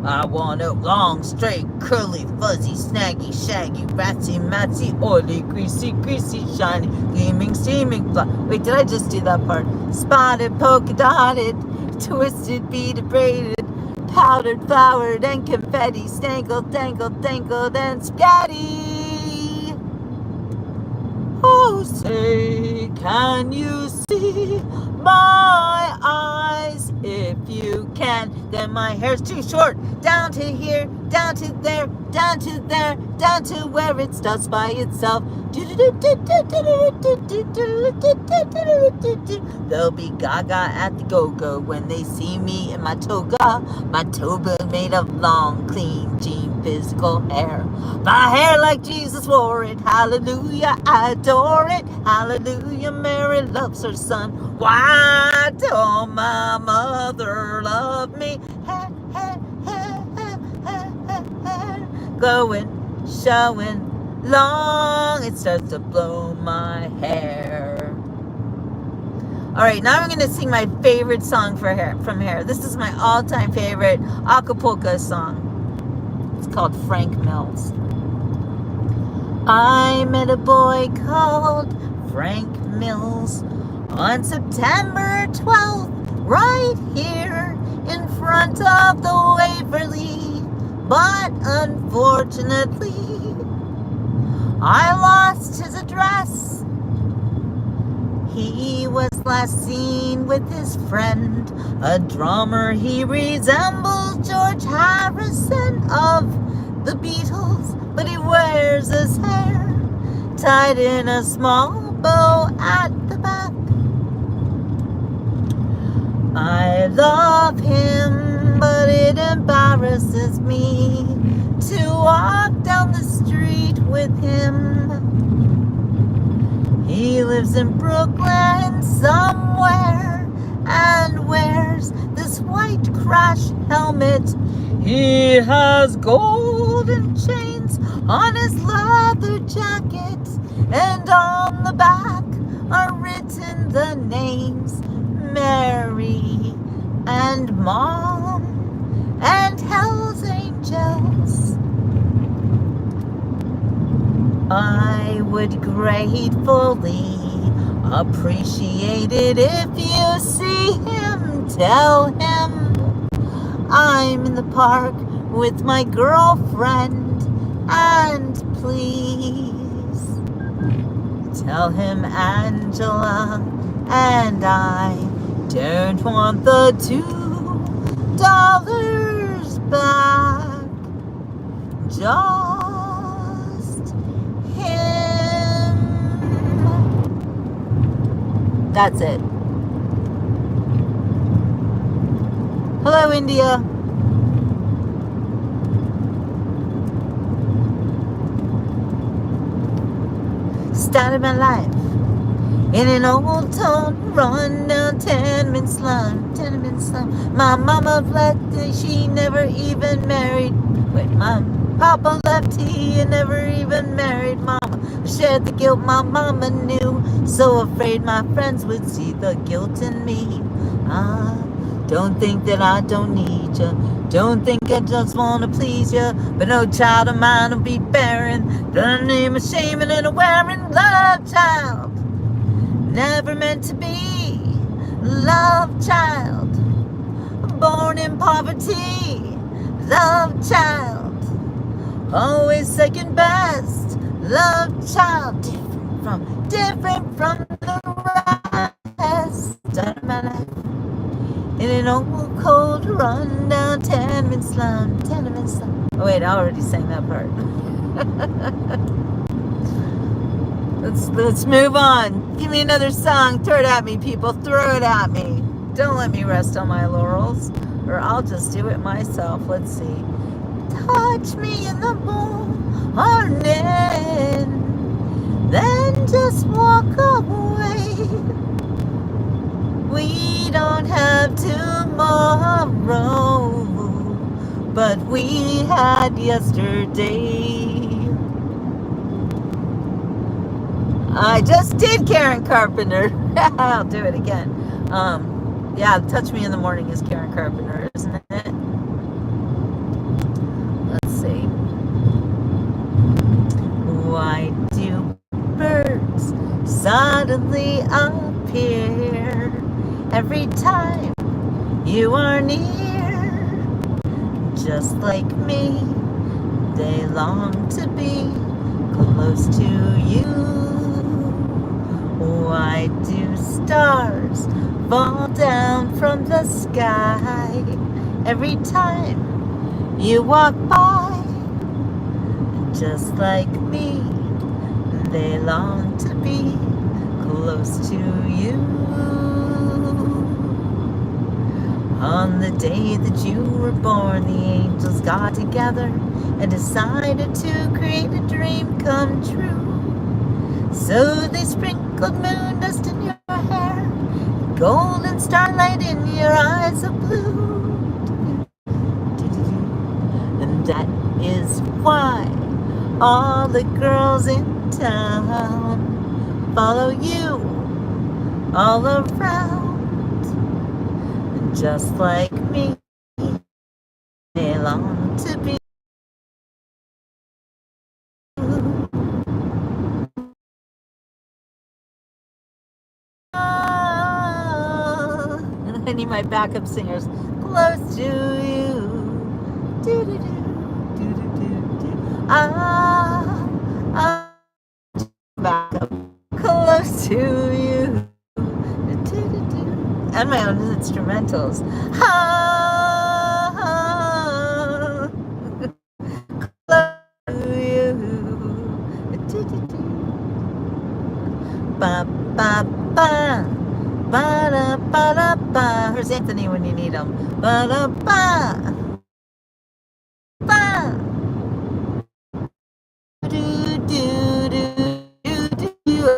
I want it long, straight, curly, fuzzy, snaggy, shaggy, ratsy, matsy, oily, greasy, greasy, shiny, gleaming, steaming, fly. Wait, did I just do that part? Spotted, polka dotted, twisted, beaded, braided, powdered, flowered, and confetti, stangled, tangled, tangled, and scatty. Oh, say, can you see my eyes? If you can, then my hair's too short. Down to here, down to there, down to there, down to where it stops by itself. They'll be gaga at the go-go when they see me in my toga. My toga made of long, clean, jean, physical hair. My hair like Jesus wore it. Hallelujah, I adore it. Hallelujah, Mary loves her son. Why don't my mother love me? Glowing, showing, long, it starts to blow my hair. Alright, now I'm going to sing my favorite song from Hair. This is my all-time favorite Acapulco song. It's called Frank Mills. I met a boy called Frank Mills on September 12th, right here in front of the Waverly. But unfortunately, I lost his address. He was last seen with his friend, a drummer. He resembles George Harrison of the Beatles, but he wears his hair tied in a small bow at the back. I love him, but it embarrasses me to walk down the street with him. He lives in Brooklyn somewhere and wears this white crash helmet. He has golden chains on his leather jacket, and on the back are written the names Mary and Mom and Hell's Angels. I would gratefully appreciate it if you see him. Tell him I'm in the park with my girlfriend, and please tell him Angela and I don't want the $2 back. Just him. That's it. Hello, India. Started my life in an old town, run down tenement slum. My mama left, she never even married. Wait, my papa left, he never even married mama. I shared the guilt my mama knew, so afraid my friends would see the guilt in me. Don't think that I don't need you. Don't think I just wanna please you. But no child of mine will be barren. The name of shaming and a wearing. Love child, never meant to be. Love child, born in poverty. Love child, always second best. love child, different from the rest. Started my life in an old cold rundown tenement slum. Oh wait, I already sang that part. Let's move on. Give me another song. Throw it at me, people. Throw it at me. Don't let me rest on my laurels, or I'll just do it myself. Let's see. Touch me in the morning, then just walk away. We don't have tomorrow, but we had yesterday. I just did Karen Carpenter. I'll do it again. Yeah, Touch Me in the Morning is Karen Carpenter, isn't it? Let's see. Why do birds suddenly appear every time you are near? Just like me, they long to be close to you. Why do stars fall down from the sky every time you walk by? Just like me, they long to be close to you. On the day that you were born, the angels got together and decided to create a dream come true. So they sprinkled moon dust in your hair, golden starlight in your eyes of blue. And that is why all the girls in town follow you all around. And just like me, they long to be. I need my backup singers close to you. Backup close to you. And my own instrumentals. Close to you. Ba ba ba. Ba-da-ba-da-ba. Here's Anthony when you need him. Ba-da-ba. Ba. Do-do-do-do-do.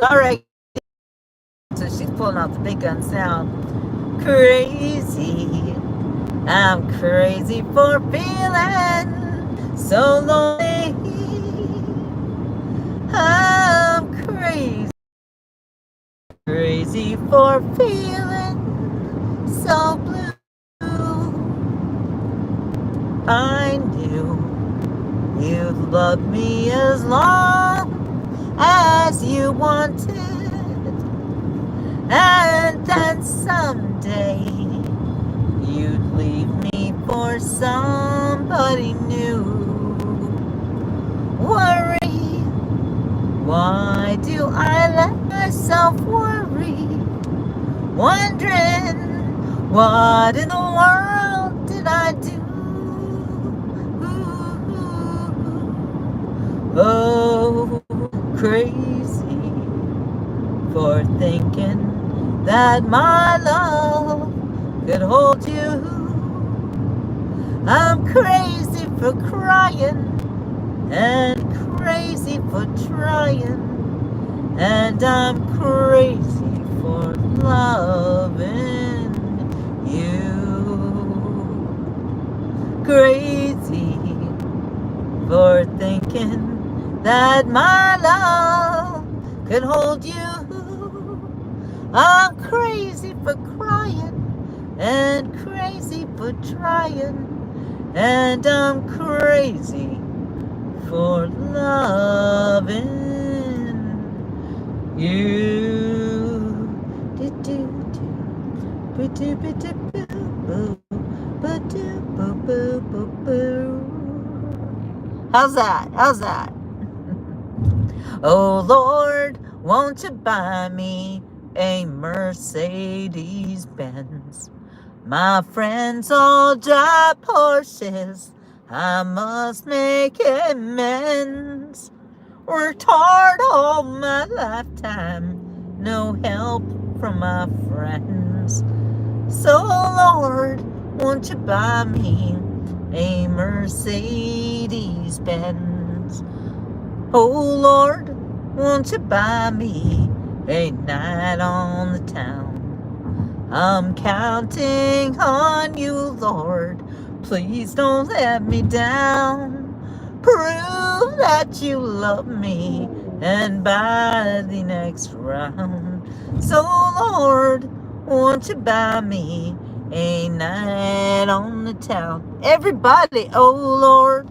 All right. So she's pulling out the big guns now. Crazy. I'm crazy for feeling so lonely. I'm crazy. Crazy for feeling so blue. I knew you'd love me as long as you wanted, and then someday you'd leave me for somebody new. Worry. Why do I let myself worry? Wondering, what in the world did I do? Oh, crazy for thinking that my love could hold you. I'm crazy for crying and crazy for trying, and I'm crazy for loving you. Crazy for thinking that my love could hold you. I'm crazy for crying and crazy for trying, and I'm crazy for loving you. How's that? How's that? Oh Lord, won't you buy me a Mercedes Benz? My friends all drive Porsches, I must make amends. Worked hard all my lifetime, no help from my friends. So Lord, won't you buy me a Mercedes Benz? Oh Lord, won't you buy me a night on the town? I'm counting on you, Lord. Please don't let me down. Prove that you love me and buy the next round. So, Lord, won't you buy me a night on the town? Everybody, oh Lord,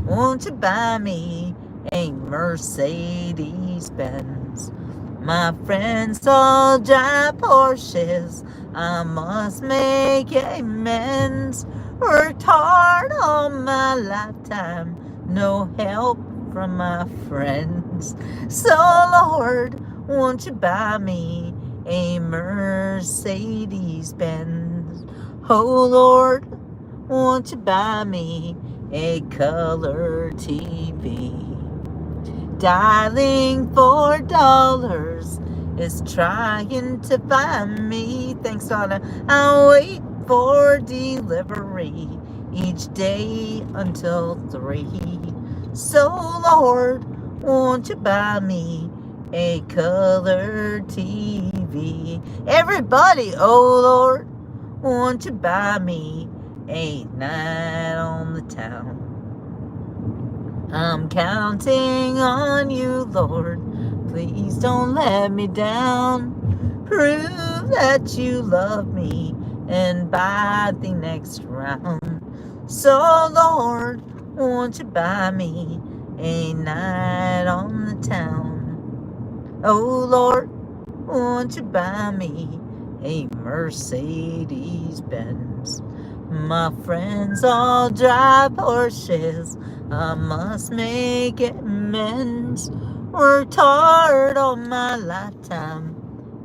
won't you buy me a Mercedes Benz? My friends all drive Porsches, I must make amends. Worked hard all my lifetime, no help from my friends. So Lord, won't you buy me a Mercedes Benz? Oh Lord, won't you buy me a color TV? Dialing for dollars is trying to find me. Thanks, Donna. I'll wait for delivery each day until 3. So, Lord, won't you buy me a color TV? Everybody, oh Lord, won't you buy me a night on the town? I'm counting on you, Lord. Please don't let me down. Prove that you love me and buy the next round. So, Lord, won't you buy me a night on the town? Oh, Lord, won't you buy me a Mercedes Benz? My friends all drive Porsches, I must make amends. Worked hard all my lifetime,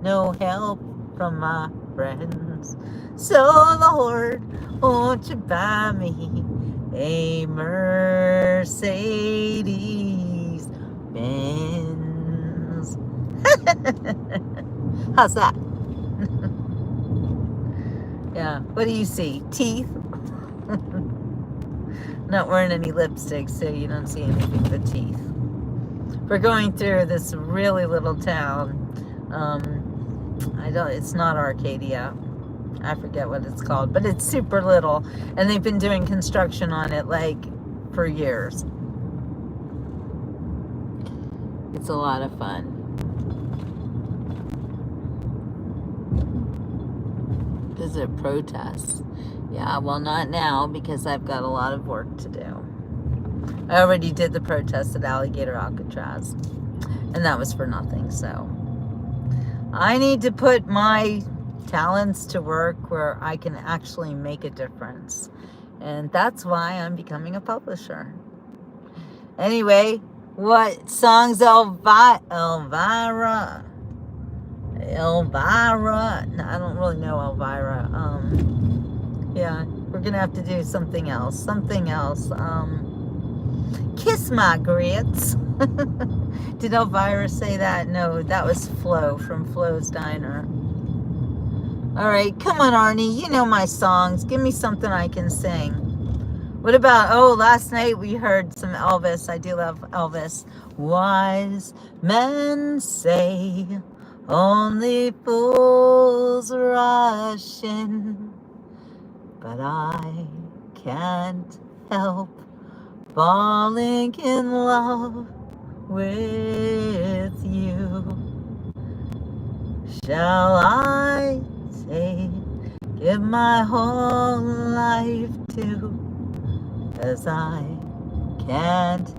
no help from my friends. So Lord, won't you buy me a Mercedes Benz? How's that? Yeah, what do you see? Teeth? Not wearing any lipstick, so you don't see anything but teeth. We're going through this really little town. It's not Arcadia. I forget what it's called, but it's super little, and they've been doing construction on it like for years. It's a lot of fun. Visit protests. Yeah, well, not now because I've got a lot of work to do. I already did the protest at Alligator Alcatraz, and that was for nothing. So I need to put my talents to work where I can actually make a difference, and that's why I'm becoming a publisher. Anyway, what songs Elvira? No, I don't really know Elvira. Yeah, we're gonna have to do something else. Kiss my grits. Did Elvira say that? No, that was Flo from Flo's Diner. All right, come on, Arnie. You know my songs. Give me something I can sing. What about, last night we heard some Elvis. I do love Elvis. Wise men say only fools rush in, but I can't help falling in love with you. Shall I say, give my whole life to, as I can't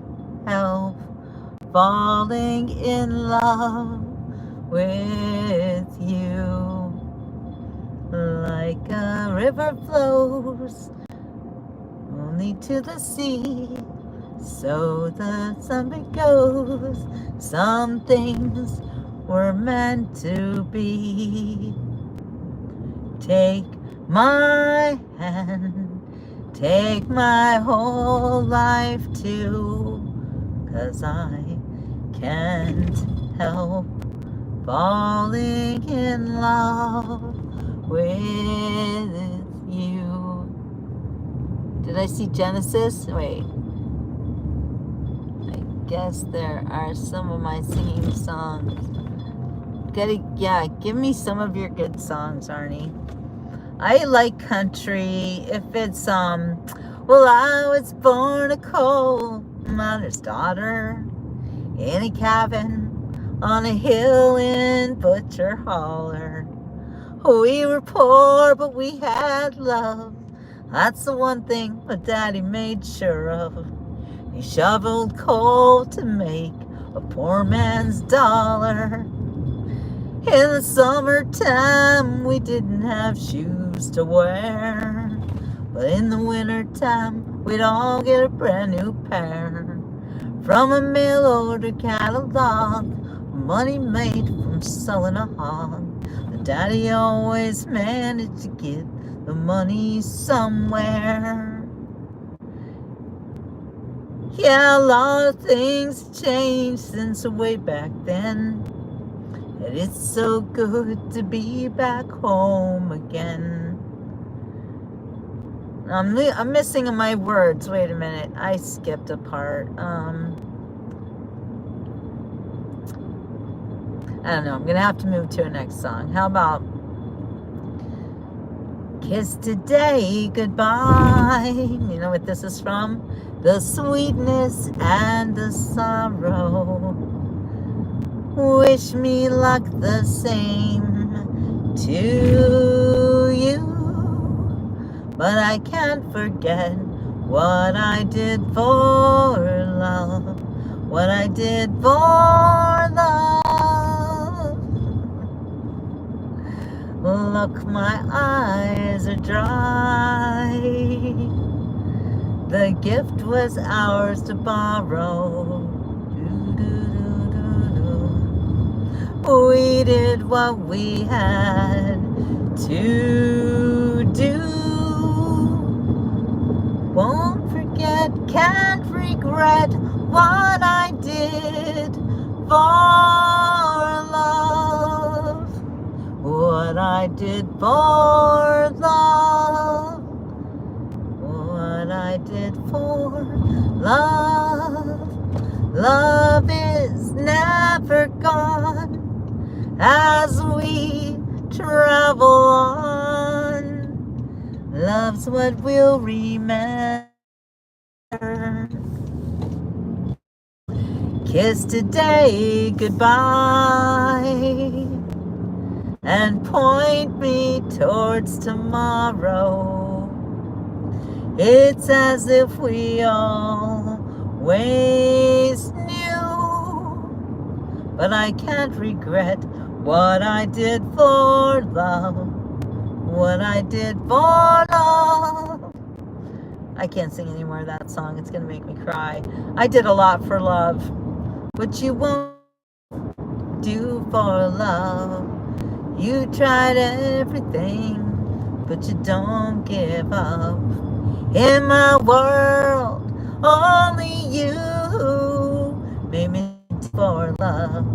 help falling in love with you. Like a river flows only to the sea, So the summer goes, some things were meant to be. Take my hand, take my whole life too, 'cause I can't help falling in love with you. Did I see Genesis? Wait. I guess there are some of my singing songs. Yeah, give me some of your good songs, Arnie. I like country. If it's well, I was born a coal miner's daughter in a cabin on a hill in Butcher Holler. We were poor, but we had love. That's the one thing my daddy made sure of. He shoveled coal to make a poor man's dollar. In the summertime, we didn't have shoes to wear. But in the wintertime, we'd all get a brand new pair. From a mail order catalog, money made from selling a hog. But Daddy always managed to get the money somewhere. Yeah, a lot of things changed since way back then. And it's so good to be back home again. I'm missing my words. Wait a minute. I skipped a part. I don't know. I'm going to have to move to a next song. How about Kiss Today Goodbye? You know what this is from? The sweetness and the sorrow. Wish me luck the same to you. But I can't forget what I did for love. What I did for love. Look, my eyes are dry. The gift was ours to borrow. We did what we had to do. Won't forget, can't regret what I did for love. What I did for love. What I did for love. Love is never gone as we travel on. Love's what we'll remember. Kiss today goodbye and point me towards tomorrow. It's as if we always knew, but I can't regret what I did for love. What I did for love. I can't sing any more of that song. It's going to make me cry. I did a lot for love. What you won't do for love. You tried everything, but you don't give up. In my world, only you made me do for love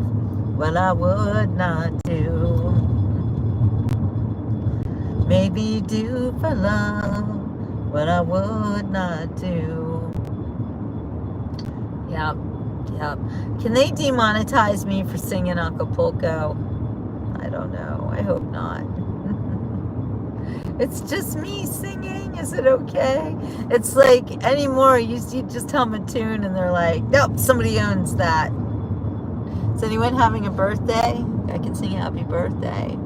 what I would not do. Maybe do for love what I would not do. Yep. Can they demonetize me for singing Acapulco? I don't know. I hope not. It's just me singing. Is it okay? It's like anymore, you just hum a tune and they're like, nope, somebody owns that. Is anyone having a birthday? I can sing happy birthday.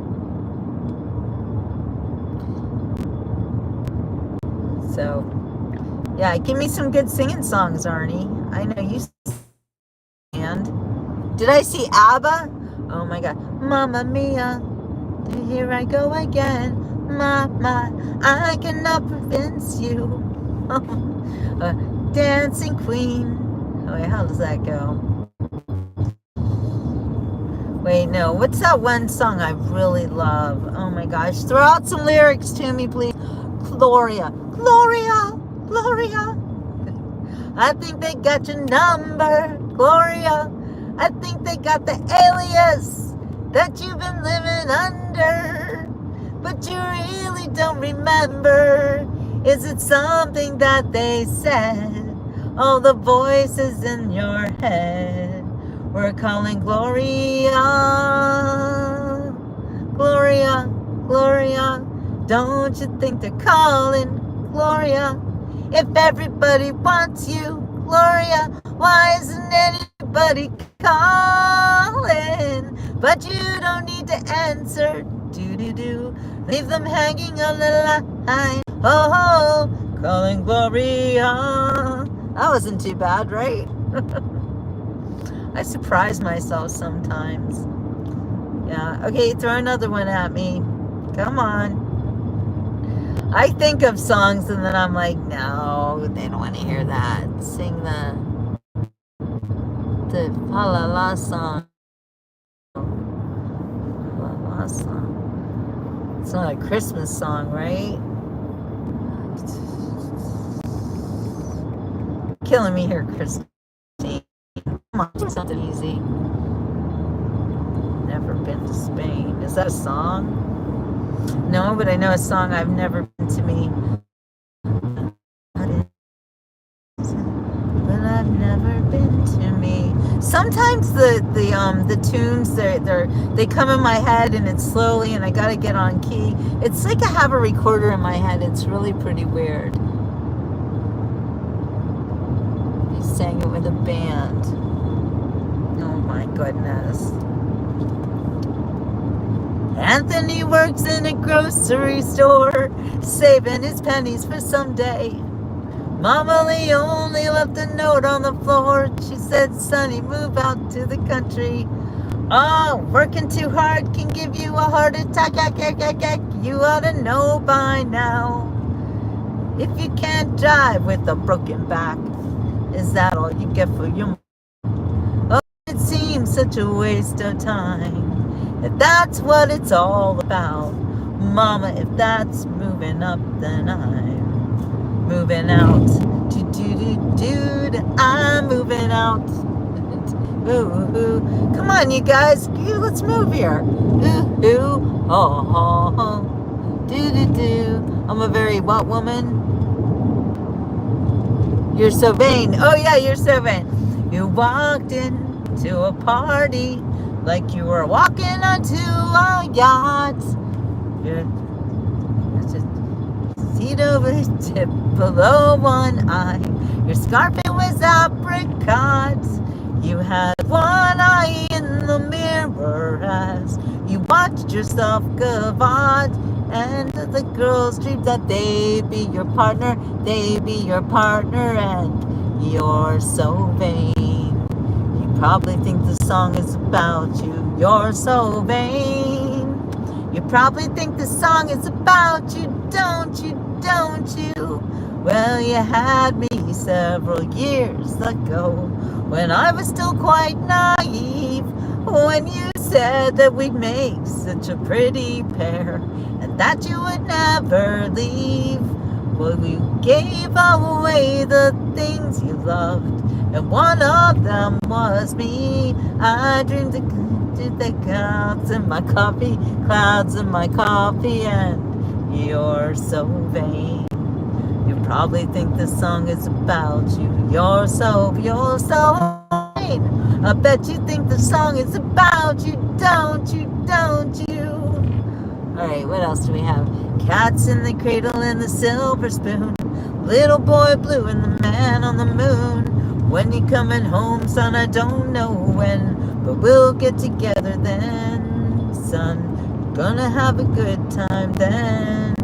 So, yeah, give me some good singing songs, Arnie. I know you stand. Did I see ABBA? Oh my God. Mamma Mia, here I go again. My, I cannot convince you. dancing queen. Oh, wait, how does that go? Wait, no. What's that one song I really love? Oh my gosh. Throw out some lyrics to me, please. Gloria. Gloria. Gloria. I think they got your number, Gloria. I think they got the alias that you've been living under. But you really don't remember. Is it something that they said? All the voices in your head were calling Gloria. Gloria, Gloria. Don't you think they're calling Gloria? If everybody wants you, Gloria, why isn't anybody calling? But you don't need to answer. Do-do-do. Leave them hanging on the line. Oh, calling Gloria. That wasn't too bad, right? I surprise myself sometimes. Yeah. Okay, throw another one at me. Come on. I think of songs and then I'm like, no, they don't want to hear that. Sing the La La La song. La La song. It's not a Christmas song, right? Killing me here, Christine. Come on, do something easy. Never been to Spain. Is that a song? No, but I know a song I've never been to me. But I've never been to me. Sometimes the tunes they come in my head and it's slowly and I gotta get on key. It's like I have a recorder in my head. It's really pretty weird. I sang it with a band. Oh my goodness. Anthony works in a grocery store, saving his pennies for someday. Mama Lee only left a note on the floor. She said, Sonny, move out to the country. Oh, working too hard can give you a heart attack. You ought to know by now. If you can't drive with a broken back, is that all you get for your... Oh, it seems such a waste of time. If that's what it's all about, Mama, if that's moving up, then I'm moving out. I'm moving out. Ooh. Come on, you guys. Let's move here. Ooh. Oh. Do. I'm a very what woman? You're so vain. Oh, yeah, you're so vain. You walked into a party like you were walking onto a yacht. You're just seat over tip below one eye. Your scarf, it was apricot. You had one eye in the mirror as you watched yourself gavotte. And the girls dreamed that they'd be your partner, and you're so vain. Probably think the song is about you. You're so vain. You probably think the song is about you, don't you? Well, you had me several years ago when I was still quite naive. When you said that we'd make such a pretty pair and that you would never leave. Well, you gave away the things you loved, and one of them was me. I dreamed the clouds in my coffee, and you're so vain. You probably think the song is about you. You're so vain. I bet you think the song is about you, don't you? All right, what else do we have? Cats in the cradle and the silver spoon. Little boy blue and the man on the moon. When you coming home, son, I don't know when, but we'll get together then, son. Gonna have a good time then.